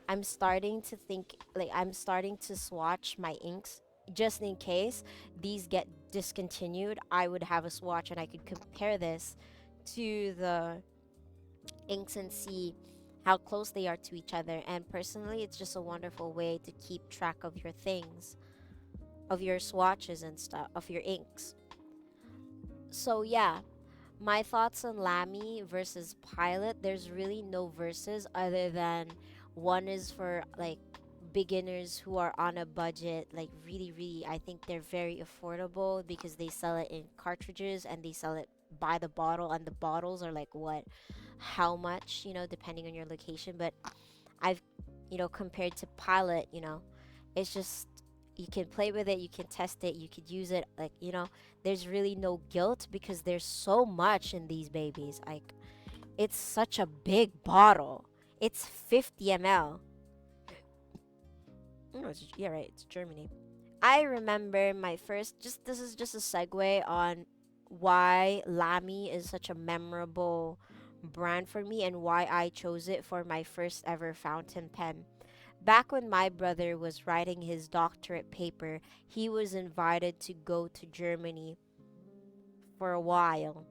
I'm starting to think, like, I'm starting to swatch my inks just in case these get discontinued. I would have a swatch and I could compare this to the inks and see how close they are to each other. And personally, it's just a wonderful way to keep track of your things, of your swatches and stuff, of your inks. So yeah, my thoughts on Lamy versus Pilot, there's really no verses other than one is for like beginners who are on a budget, like really, really, I think they're very affordable because they sell it in cartridges and they sell it by the bottle, and the bottles are like what, how much, depending on your location. But I've, compared to Pilot, it's just you can play with it, you can test it, you could use it, like, there's really no guilt because there's so much in these babies. Like, it's such a big bottle. It's 50 ml. No, yeah, right. It's Germany. I remember my first. Just this is just a segue on why Lamy is such a memorable brand for me and why I chose it for my first ever fountain pen. Back when my brother was writing his doctorate paper, he was invited to go to Germany for a while.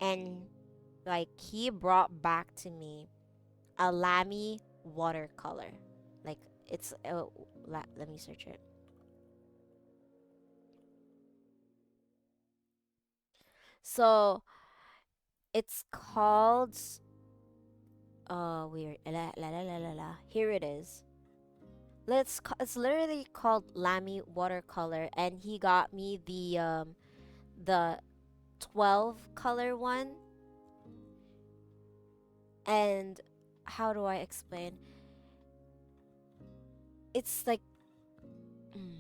And like he brought back to me a Lamy watercolor. Like it's let me search it. So it's called weird la la la la la la. Here it is. It's literally called Lamy watercolor, and he got me the 12 color one. And how do I explain? It's like mm,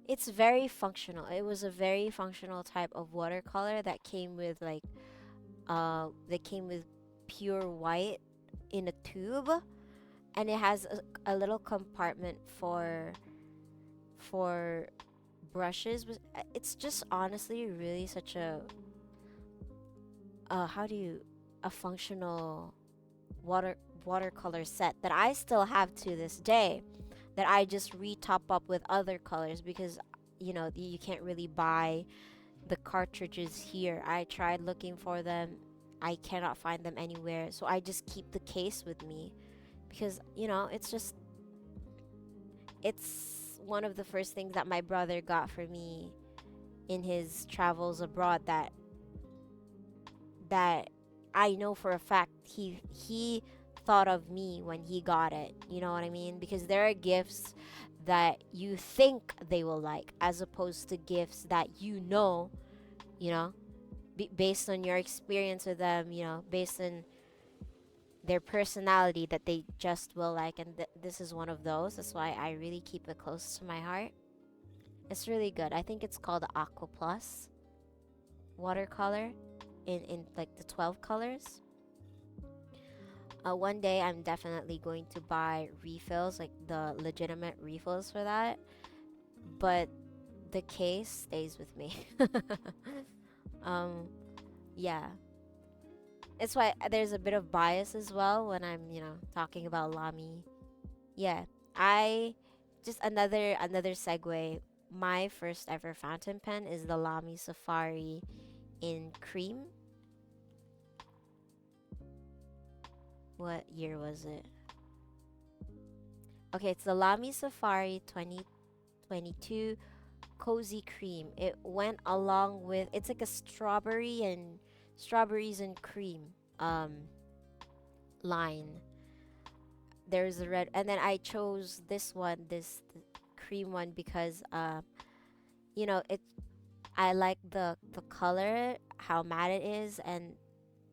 it's very functional. It was a very functional type of watercolor that came with pure white in a tube, and it has a little compartment for brushes. It's just honestly really such a how do you a functional water watercolor set that I still have to this day, that I just retop up with other colors because you can't really buy the cartridges here. I tried looking for them. I cannot find them anywhere. So I just keep the case with me because, it's one of the first things that my brother got for me in his travels abroad that I know for a fact he thought of me when he got it. You know what I mean? Because there are gifts that you think they will like as opposed to gifts that you know, based on your experience with them, based on their personality that they just will like. And this is one of those. That's why I really keep it close to my heart. It's really good. I think it's called Aqua Plus watercolor in like the 12 colors. One day I'm definitely going to buy refills, like the legitimate refills for that. But the case stays with me. um, yeah. It's why there's a bit of bias as well when I'm, talking about Lamy. Yeah. I just another segue. My first ever fountain pen is the Lamy Safari in cream. What year was it? Okay, it's the Lamy Safari 2022 Cozy Cream. It went along with, it's like a strawberries and cream line. There's a red, and then I chose this cream one because it I like the color, how matte it is, and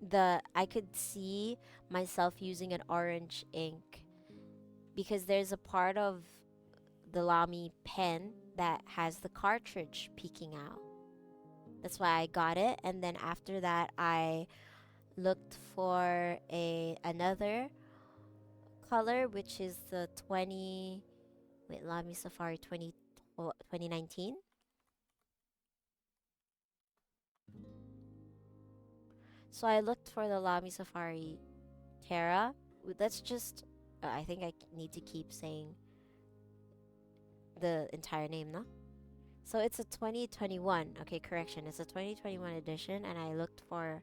the I could see myself using an orange ink because there's a part of the Lamy pen that has the cartridge peeking out. That's why I got it, and then after that I looked for a another color, which is the 20 wait Lamy Safari 2019. So I looked for the Lamy Safari Terra. Let's just I think I need to keep saying the entire name, no? So it's a 2021. Okay, correction. It's a 2021 edition, and I looked for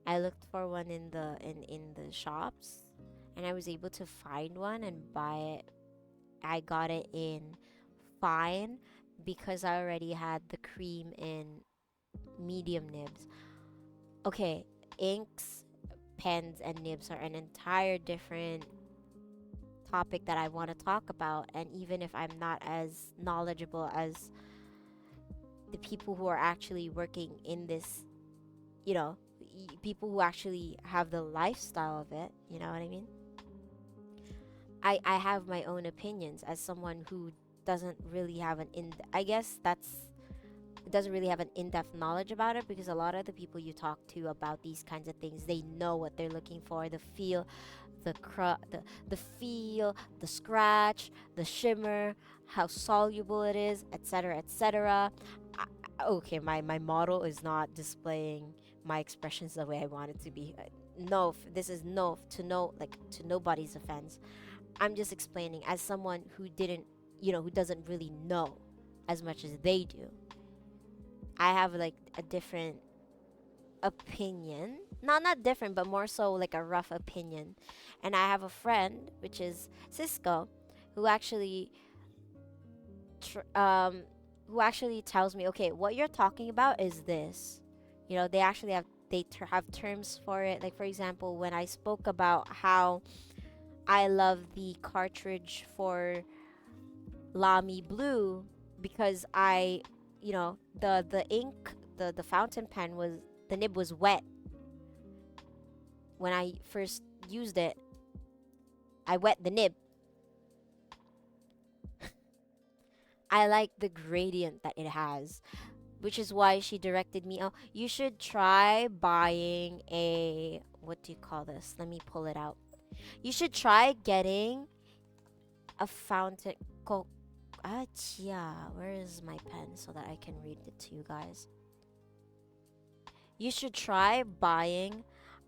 one in the shops, and I was able to find one and buy it. I got it in fine because I already had the cream in medium nibs. Okay, inks, pens, and nibs are an entire different topic that I want to talk about, and even if I'm not as knowledgeable as the people who are actually working in this, you know, people who actually have the lifestyle of it, you know what I mean? I have my own opinions as someone who doesn't really have an I guess that's doesn't really have an in-depth knowledge about it, because a lot of the people you talk to about these kinds of things, they know what they're looking for, the feel, the feel, the scratch, the shimmer, how soluble it is, etc., etc. Okay, my model is not displaying my expressions the way I want it to be. No, this is no to no, like, to nobody's offense. I'm just explaining as someone who didn't, who doesn't really know as much as they do. I have like a different opinion. Not different, but more so like a rough opinion. And I have a friend, which is Cisco, who actually who actually tells me, okay, what you're talking about is this. They actually have terms for it. Like, for example, when I spoke about how I love the cartridge for Lamy Blue, because the ink, the fountain pen the nib was wet when I first used it. I wet the nib. I like the gradient that it has, which is why she directed me, oh, you should try buying a, what do you call this? Let me pull it out. You should try getting a fountain. Where is my pen so that I can read it to you guys? You should try buying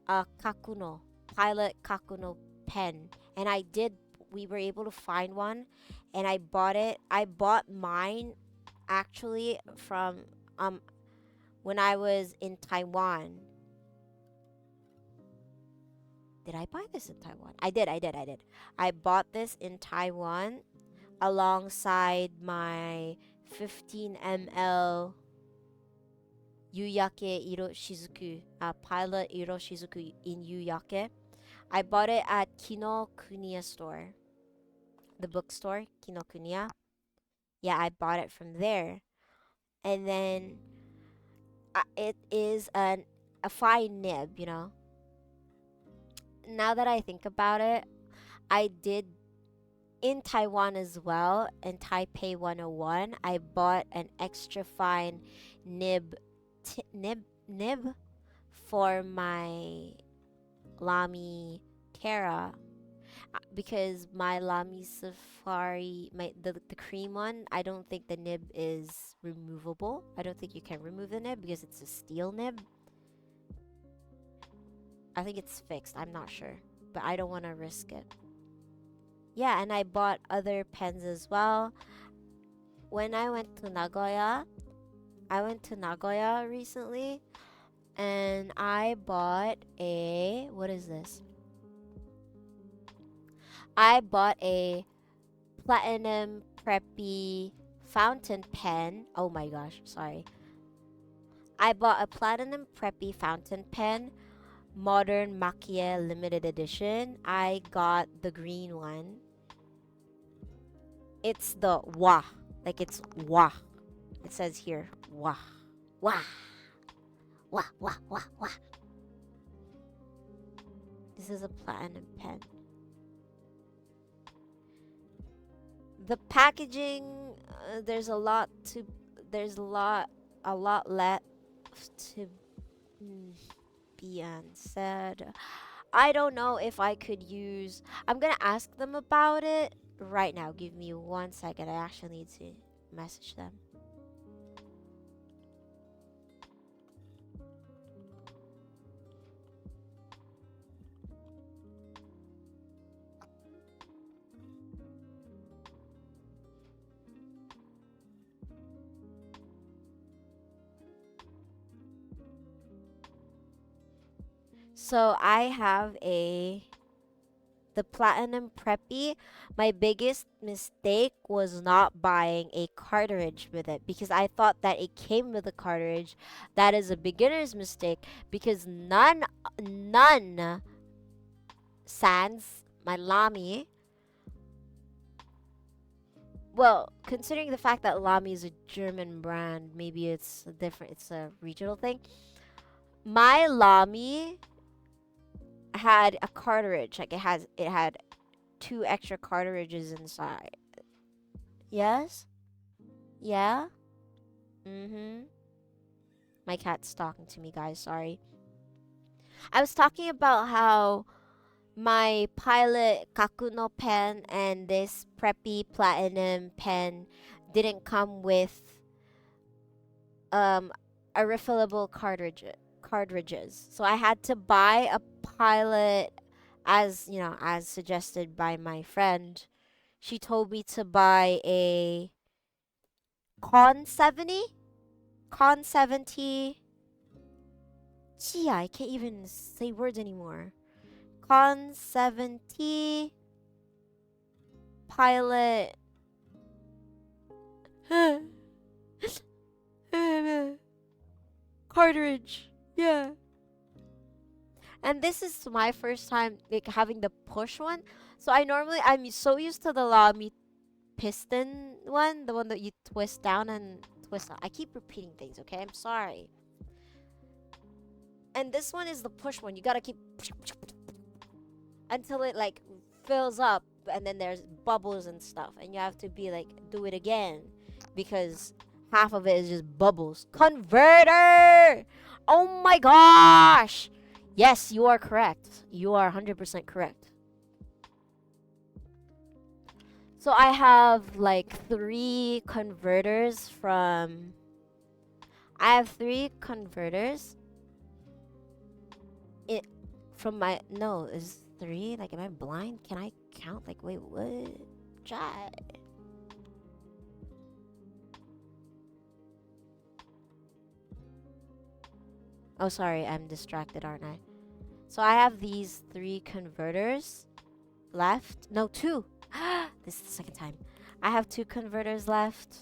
a Kakuno, Pilot Kakuno pen. And I did, we were able to find one, and I bought it. I bought mine actually from when I was in Taiwan. Did I buy this in Taiwan? I did. I bought this in Taiwan alongside my 15 ml Yuyake Iro Shizuku, Pilot Iro Shizuku in Yuyake. I bought it at Kinokuniya store, the bookstore, Kinokuniya. Yeah, I bought it from there. And then it is a fine nib, Now that I think about it, I did in Taiwan as well, in Taipei 101, I bought an extra fine nib for my Lamy Terra, because my Lamy Safari, the cream one, I don't think the nib is removable. I don't think you can remove the nib because it's a steel nib. I think it's fixed. I'm not sure, but I don't want to risk it. Yeah, and I bought other pens as well. When I went to Nagoya recently, and I bought a, what is this? I bought a Platinum Preppy fountain pen. Oh my gosh, sorry. I bought a Platinum Preppy fountain pen, Modern Makie limited edition. I got the green one. It's the wa, like it's wa, It says here, wah, wah, wah, wah, wah, wah. This is a platinum pen. The packaging, there's a lot left to be unsaid. I don't know if I could use. I'm gonna ask them about it right now. Give me 1 second. I actually need to message them. So I have the Platinum Preppy. My biggest mistake was not buying a cartridge with it because I thought that it came with a cartridge. That is a beginner's mistake because none sans my Lamy. Well, considering the fact that Lamy is a German brand, maybe it's a regional thing. My Lamy had a cartridge, like it had 2 extra cartridges inside. Yes? Yeah? My cat's talking to me, guys, sorry. I was talking about how my Pilot Kakuno pen and this Preppy Platinum pen didn't come with a refillable cartridges. So I had to buy a Pilot, as you know, as suggested by my friend. She told me to buy a Con 70. Con 70. Gee, I can't even say words anymore. Con 70 Pilot cartridge. Yeah. And this is my first time like having the push one. So I'm so used to the Lamy piston one, the one that you twist down and twist up. I keep repeating things, okay? I'm sorry. And this one is the push one. You gotta keep until it like fills up, and then there's bubbles and stuff, and you have to be like do it again because half of it is just bubbles. Converter! Oh my gosh! Yes, you are correct. You are 100% correct. So I have like 3 converters from. I have 3 converters. From my. No, is 3? Like, am I blind? Can I count? Like, wait, what? Try. Oh, sorry, I'm distracted, aren't I? So I have these 3 converters left. No, 2. This is the second time. I have 2 converters left.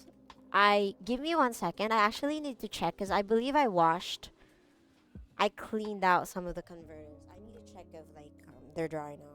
Give me 1 second. I actually need to check because I believe I cleaned out some of the converters. I need to check if like they're dry now.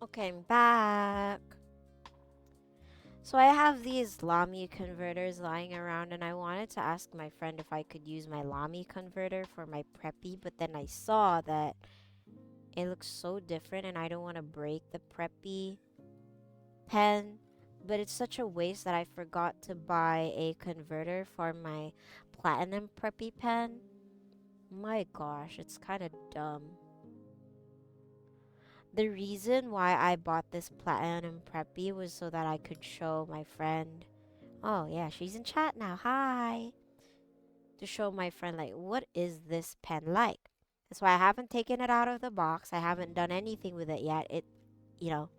Okay, I'm back. So I have these Lamy converters lying around, and I wanted to ask my friend if I could use my Lamy converter for my Preppy, but then I saw that it looks so different, and I don't want to break the Preppy pen. But it's such a waste that I forgot to buy a converter for my Platinum Preppy pen. My gosh, it's kind of dumb. The reason why I bought this Platinum Preppy was so that I could show my friend. Oh, yeah, she's in chat now. Hi. To show my friend, like, what is this pen like? That's why I haven't taken it out of the box. I haven't done anything with it yet. You know,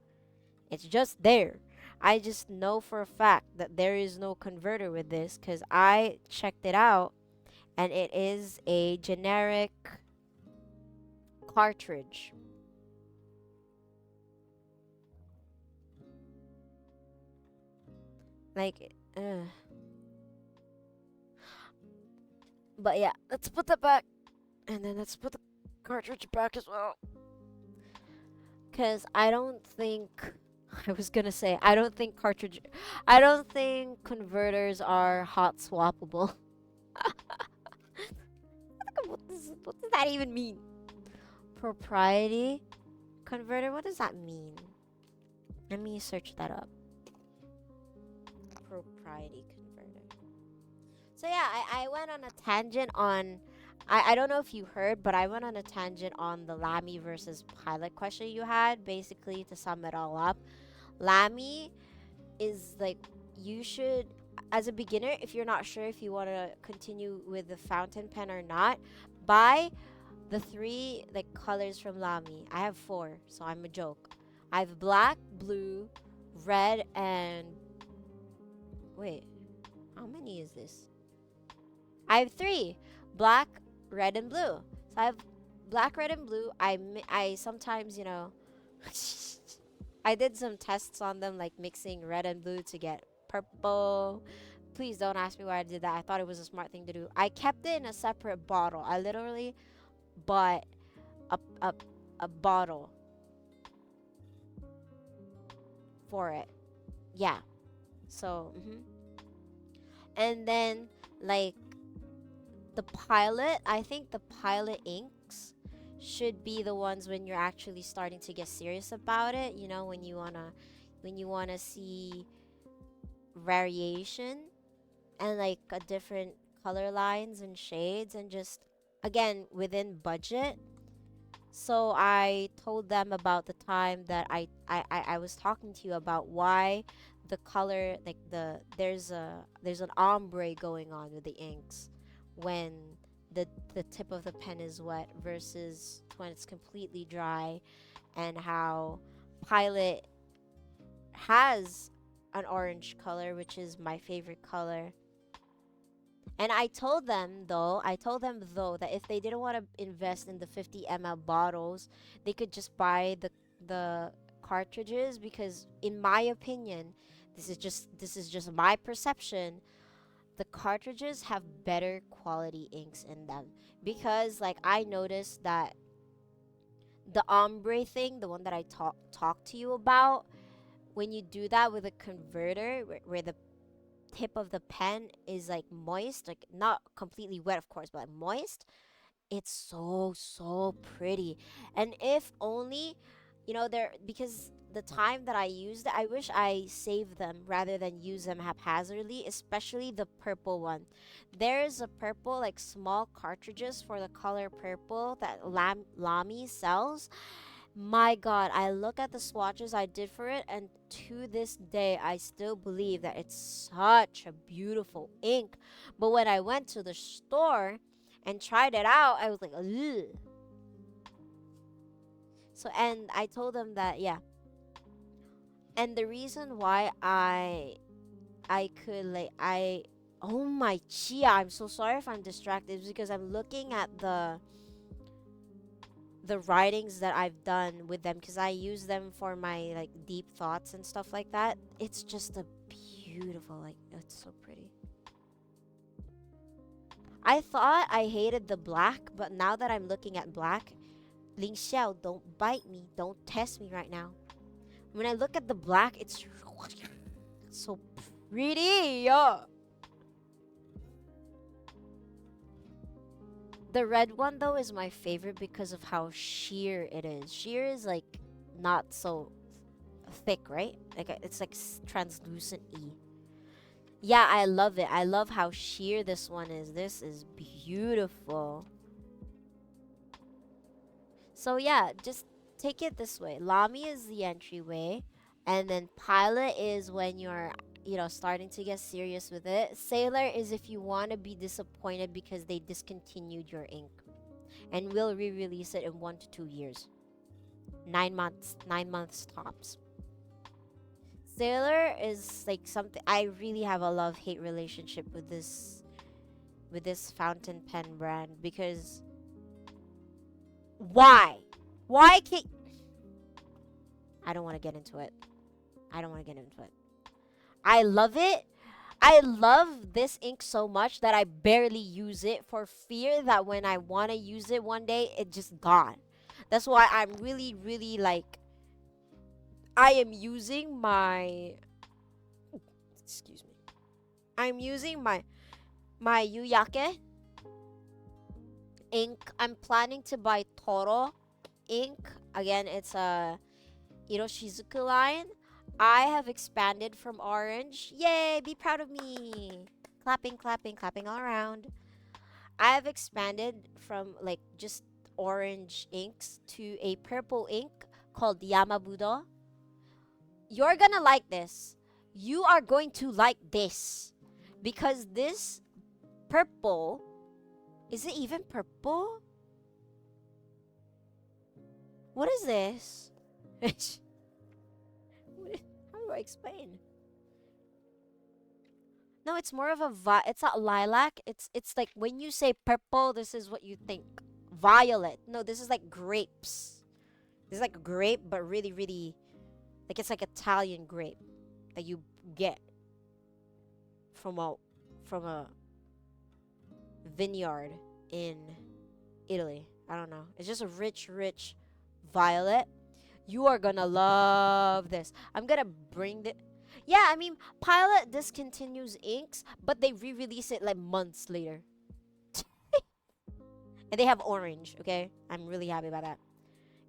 it's just there. I just know for a fact that there is no converter with this because I checked it out and it is a generic cartridge. Like, but yeah, let's put that back. And then let's put the cartridge back as well. Because I don't think. I was gonna say, I don't think converters are hot swappable. What does that even mean? Propriety converter? What does that mean? Let me search that up. Propriety converter. So yeah, I went on a tangent on. I don't know if you heard, but I went on a tangent on the Lamy versus Pilot question you had. Basically, to sum it all up, Lamy is like, you should, as a beginner, if you're not sure if you want to continue with the fountain pen or not, buy the 3 like colors from Lamy. I have 4, so I'm a joke. I have black, blue, red, and wait, how many is this? I have 3: black, red, and blue. So I have black, red, and blue. I sometimes, I did some tests on them, like mixing red and blue to get purple. Please don't ask me why I did that. I thought it was a smart thing to do. I kept it in a separate bottle. I literally bought a, a, a bottle for it. Yeah. So, and then, like, the Pilot, I think the Pilot inks should be the ones when you're actually starting to get serious about it, when you wanna see variation and like a different color lines and shades, and just again within budget. So I told them about the time that I was talking to you about why the color, like there's an ombre going on with the inks when the tip of the pen is wet versus when it's completely dry, and how Pilot has an orange color, which is my favorite color. And I told them though that if they didn't want to invest in the 50 ml bottles, they could just buy the cartridges, because in my opinion, this is just my perception, the cartridges have better quality inks in them, because like I noticed that the ombre thing, the one that I talked to you about, when you do that with a converter where the tip of the pen is like moist, like not completely wet of course, but like moist, it's so pretty. And if only, there, because the time that I used it, I wish I saved them rather than use them haphazardly, especially the purple one. There is a purple, like small cartridges for the color purple that Lamy sells. My god, I look at the swatches I did for it, and to this day, I still believe that it's such a beautiful ink. But when I went to the store and tried it out, I was like, ugh. So, and I told them that, yeah. And the reason why I could, like, oh my chia, I'm so sorry if I'm distracted, it's because I'm looking at the writings that I've done with them, because I use them for my like deep thoughts and stuff like that. It's just a beautiful, like, it's so pretty. I thought I hated the black, but now that I'm looking at black, Ling Xiao, don't bite me, don't test me right now. When I look at the black, it's so pretty. Yeah. The red one though is my favorite because of how sheer it is. Sheer is like not so thick, right? Like it's like translucent y. Yeah, I love it. I love how sheer this one is. This is beautiful. So yeah, just take it this way. Lamy is the entryway, and then pilot is when you're, starting to get serious with it. Sailor is if you want to be disappointed because they discontinued your ink and will re-release it in 1 to 2 years. 9 months tops. Sailor is like something I really have a love-hate relationship with this fountain pen brand because why? Why can't I don't want to get into it. I love it. I love this ink so much that I barely use it for fear that when I want to use it one day, it's just gone. That's why I'm really, really like, I am using my, excuse me. I'm using my Yuyake ink. I'm planning to buy Toro ink. Again, it's a Iroshizuku line. I have expanded from orange. Yay, be proud of me. Clapping, clapping, clapping all around. I have expanded from like just orange inks to a purple ink called Yamabudo. You're gonna like this. You are going to like this. Because this purple, is it even purple? What is this? How do I explain? No, it's more of it's not lilac. It's like when you say purple, this is what you think. Violet. No, this is like grapes. This is like a grape, but really, really, like it's like Italian grape that you get from a vineyard in Italy. I don't know. It's just a rich, rich violet. You are gonna love this. I'm gonna bring the. Yeah, I mean, Pilot discontinues inks, but they re-release it like months later. And they have orange, okay? I'm really happy about that.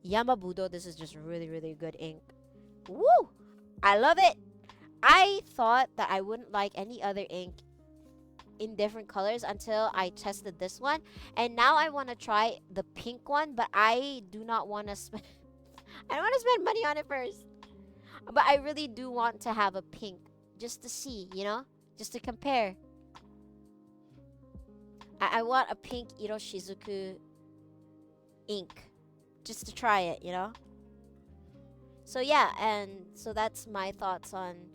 Yamabudo, this is just really, really good ink. Woo! I love it! I thought that I wouldn't like any other ink in different colors until I tested this one. And now I want to try the pink one, but I do not want to spend... I don't want to spend money on it first. But I really do want to have a pink just to see, just to compare. I want a pink Iroshizuku ink just to try it, So yeah, and so that's my thoughts on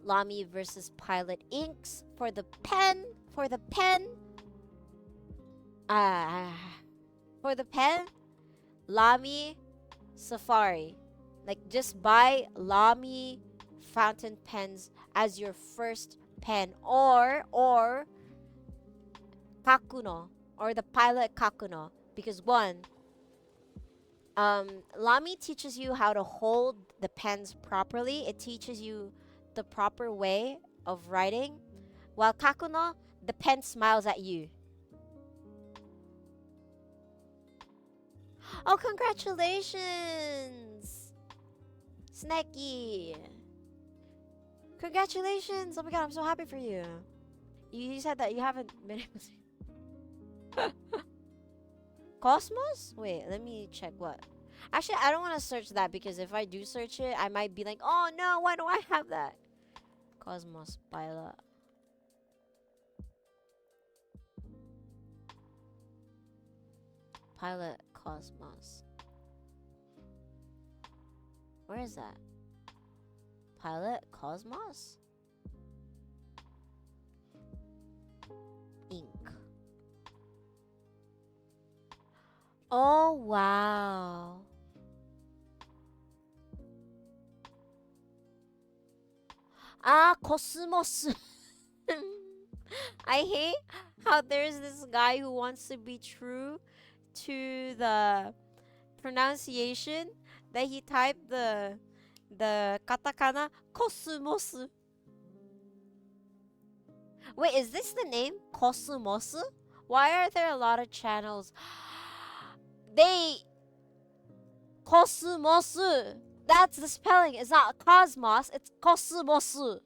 Lamy versus Pilot inks. For the pen, Lamy, Safari. Like, just buy Lamy fountain pens as your first pen, or Kakuno, or the Pilot Kakuno, because one, Lamy teaches you how to hold the pens properly. It teaches you the proper way of writing, while Kakuno, the pen smiles at you. Oh, congratulations, Snacky! Congratulations! Oh my god, I'm so happy for you. You said that you haven't been able to... Cosmos? Wait, let me check what. Actually, I don't want to search that because if I do search it, I might be like, oh no, why do I have that? Cosmos, Pilot. Pilot Cosmos. Where is that? Pilot Cosmos? Ink. Oh, wow. Ah, Cosmos. I hate how there's this guy who wants to be true to the pronunciation that he typed the katakana Cosmos. Wait, is this the name? Cosmos? Why are there a lot of channels? Cosmos. That's the spelling. It's not Cosmos, it's Cosmos.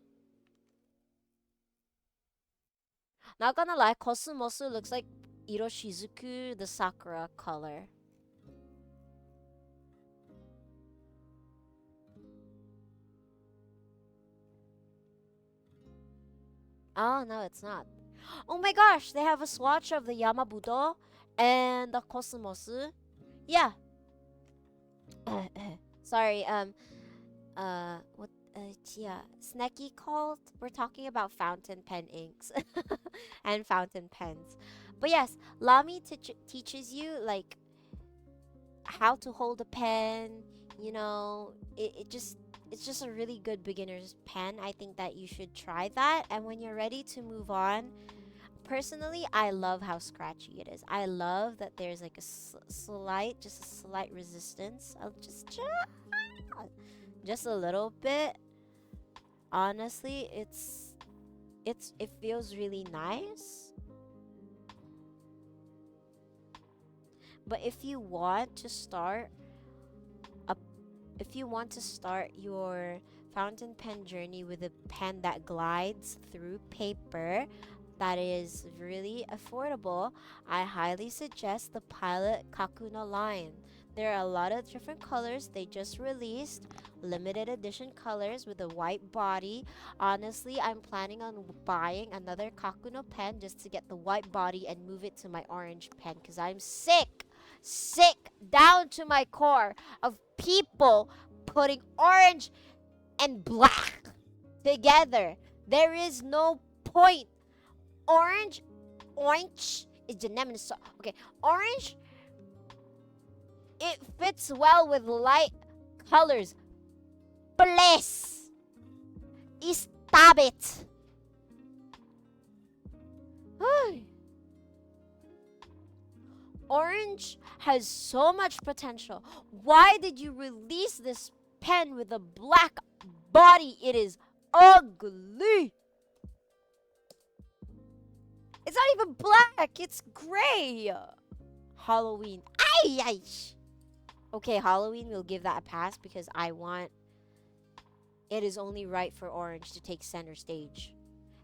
Not gonna lie, Cosmos looks like Iroshizuku, the Sakura color. Oh no, it's not. Oh my gosh, they have a swatch of the Yamabudo and the Cosmos. Yeah. Sorry. What? Yeah, snacky called. We're talking about fountain pen inks and fountain pens. But yes, Lamy teaches you like how to hold a pen. You know, it's just a really good beginner's pen. I think that you should try that. And when you're ready to move on, personally, I love how scratchy it is. I love that there's like a just a slight resistance. I'll just a little bit. Honestly, it feels really nice. But a if you want to start your fountain pen journey with a pen that glides through paper that is really affordable, I highly suggest the Pilot Kakuna line. There are a lot of different colors they just released, limited edition colors with a white body. Honestly, I'm planning on buying another Kakuno pen just to get the white body and move it to my orange pen because I'm sick down to my core of people putting orange and black together. There is no point. Orange is the name of the song. Okay, orange, it fits well with light colors. Please, stop it. Orange has so much potential. Why did you release this pen with a black body? It is ugly. It's not even black. It's gray. Halloween. Ay. Okay, Halloween, we'll give that a pass because it is only right for orange to take center stage.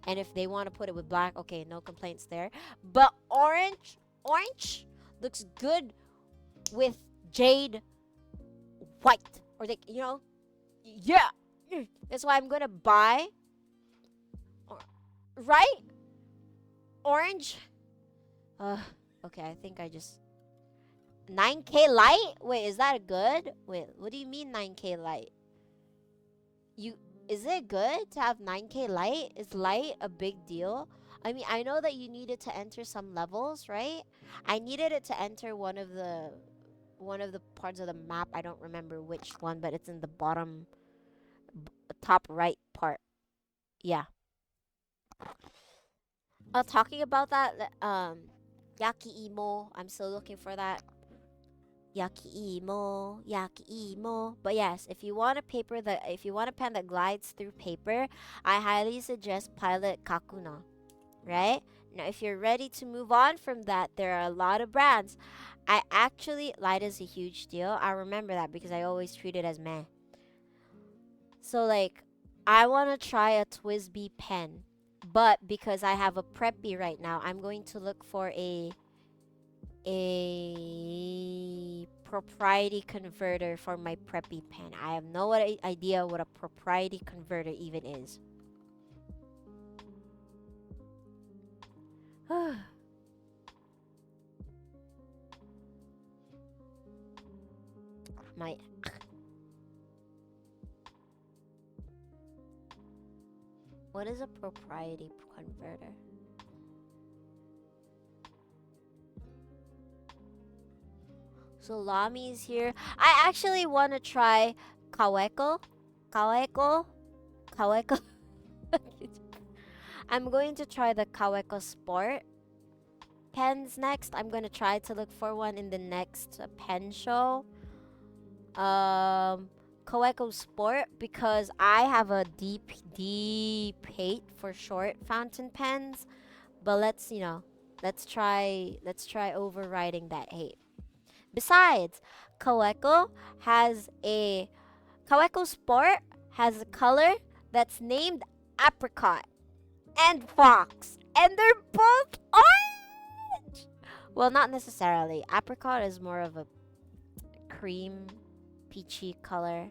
And if they want to put it with black, okay, no complaints there. But orange looks good with jade white. Or like, yeah. That's why I'm gonna buy. Right? Orange. Okay, I think I just 9K light? Wait, is that good? Wait, what do you mean 9K light? Is it good to have 9K light? Is light a big deal? I mean, I know that you needed to enter some levels, right? I needed it to enter one of the parts of the map. I don't remember which one, but it's in the bottom top right part. Yeah. Talking about that, Yaki Imo. I'm still looking for that. Yaki Imo. But yes, if you want a pen that glides through paper, I highly suggest Pilot Kakuna. Right? Now, if you're ready to move on from that, there are a lot of brands. Light is a huge deal. I remember that because I always treat it as meh. So like, I want to try a Twisby pen. But because I have a preppy right now, I'm going to look for a propriety converter for my preppy pen. I have no idea what a propriety converter even is. What is a propriety converter? So Lamy is here. I actually want to try Kaweco. I'm going to try the Kaweco Sport pens next. I'm going to try to look for one in the next pen show. Kaweco Sport because I have a deep hate for short fountain pens. But let's try overriding that hate. Besides, Kaweco Sport has a color that's named apricot and fox, and they're both orange. Well, not necessarily. Apricot is more of a cream, peachy color.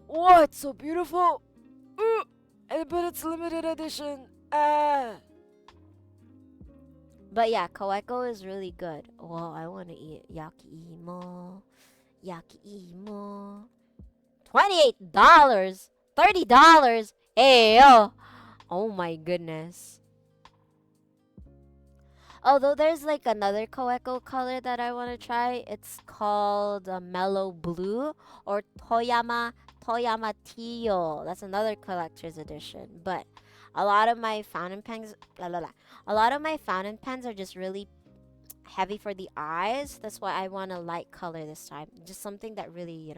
Oh, it's so beautiful. But it's limited edition. Ah. But yeah, Kaweko is really good. Well, I want to eat yakiimo. Yakiimo. $28. $30. Ayo. Oh my goodness. Although there's like another Kaweko color that I want to try. It's called Mellow Blue or Toyama Tio. That's another collector's edition. But a lot of my fountain pens, a lot of my fountain pens are just really heavy for the eyes. That's why I want a light color this time. Just something that really,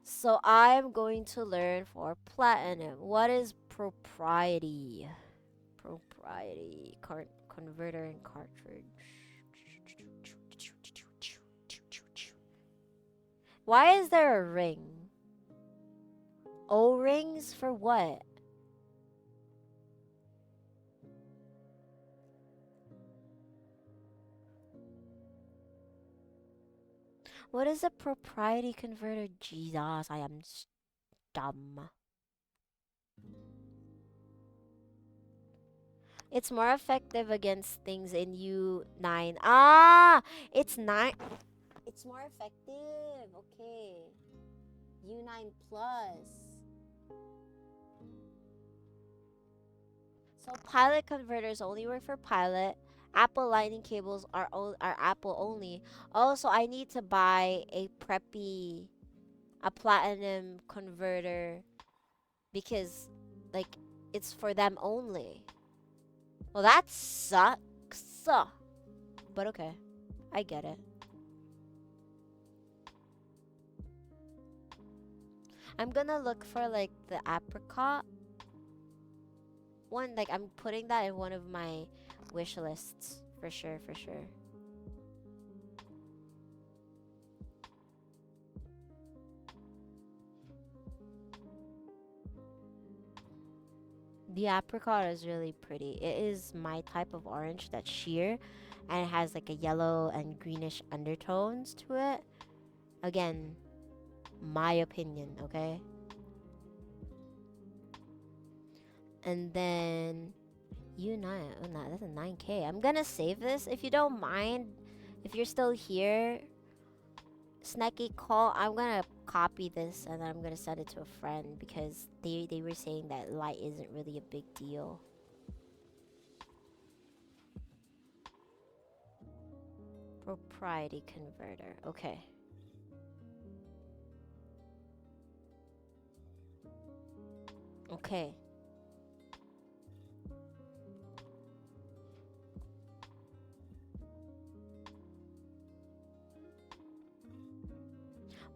So I'm going to learn for platinum. What is propriety? Propriety. Converter and cartridge. Why is there a ring? O-rings for what? What is a propriety converter? Jesus, I am dumb. It's more effective against things in U9. Ah! It's 9. It's more effective. Okay. U9 plus. So pilot converters only work for pilot. Apple lightning cables are Apple only. Also, I need to buy a platinum converter because like it's for them only. Well, that sucks. But okay. I get it. I'm gonna look for like the apricot one. Like I'm putting that in one of my wish lists for sure. The apricot is really pretty. It is my type of orange, that's sheer, and it has like a yellow and greenish undertones to it. Again, my opinion, okay? And then U9, oh no, that's a 9K. I'm gonna save this if you don't mind. If you're still here, Snacky Call, I'm gonna copy this and then I'm gonna send it to a friend because they were saying that light isn't really a big deal. Propriety converter, okay. Okay.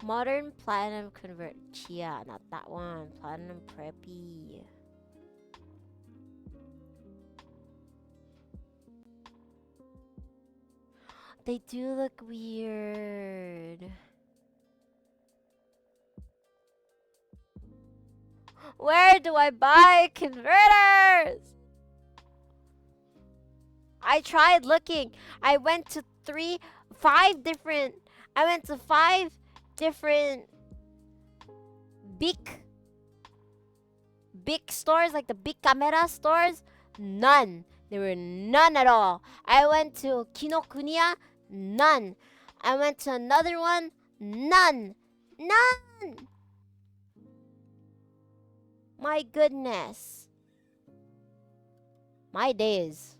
Modern platinum convert. Chia, not that one. Platinum preppy. They do look weird. Where do I buy converters? I tried looking. I went to 5 different big stores, like the big camera stores. None. There were none at all. I went to Kinokuniya. None. I went to another one. None. None. My goodness. My days.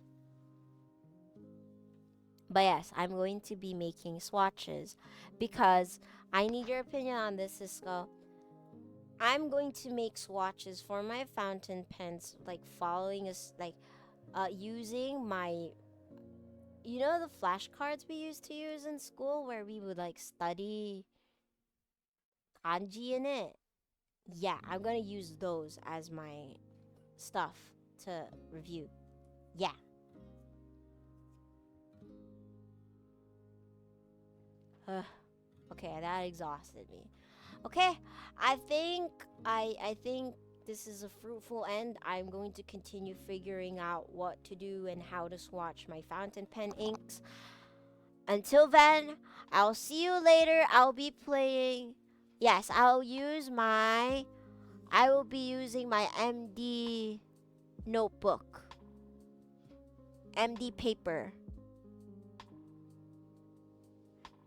But yes, I'm going to be making swatches because I need your opinion on this, Cisco. I'm going to make swatches for my fountain pens, like following us, like using my, the flashcards we used to use in school where we would like study kanji in it. Yeah, I'm gonna use those as my stuff to review. Yeah. Okay, that exhausted me. Okay, I think this is a fruitful end. I'm going to continue figuring out what to do and how to swatch my fountain pen inks. Until then, I'll see you later. I'll be playing. Yes, I'll use my I will be using my MD notebook. MD paper.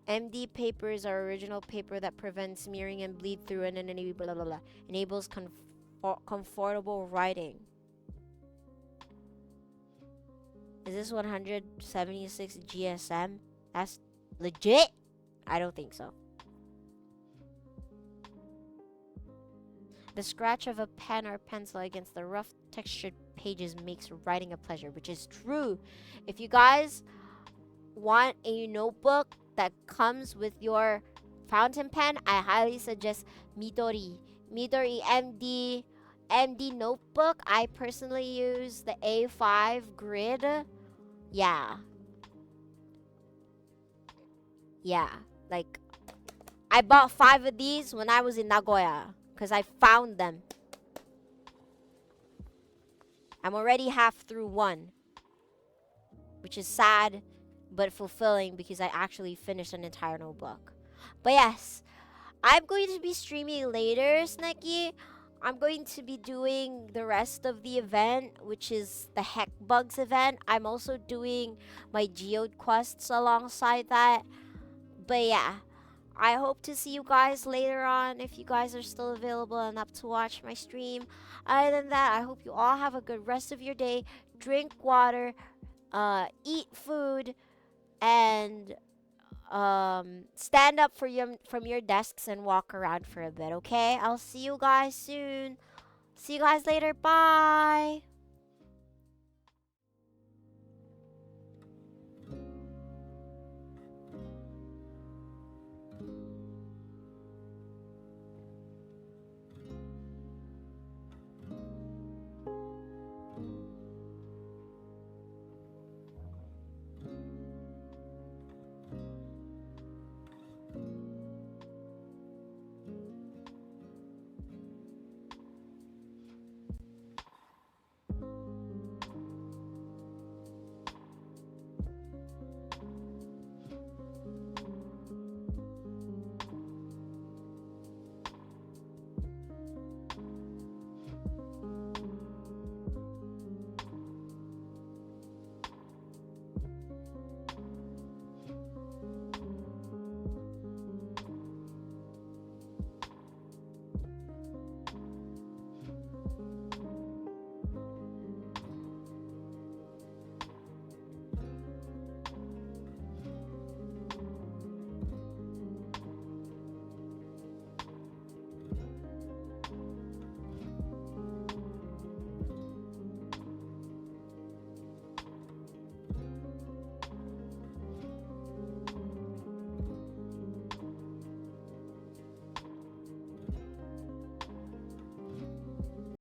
MD paper is our original paper that prevents smearing and bleed through and blah, blah, blah, enables comfortable writing. Is this 176 GSM? That's legit? I don't think so. The scratch of a pen or pencil against the rough textured pages makes writing a pleasure, which is true. If you guys want a notebook that comes with your fountain pen, I highly suggest Midori MD notebook. I personally use the A5 grid. Yeah, like I bought 5 of these when I was in Nagoya because I found them. I'm already half through one, which is sad but fulfilling because I actually finished an entire notebook. But yes, I'm going to be streaming later, Snecky. I'm going to be doing the rest of the event, which is the Heck Bugs event. I'm also doing my Geode quests alongside that. But yeah, I hope to see you guys later on if you guys are still available and up to watch my stream. Other than that, I hope you all have a good rest of your day. Drink water, eat food, and stand up from your desks and walk around for a bit, okay? I'll see you guys soon. See you guys later. Bye.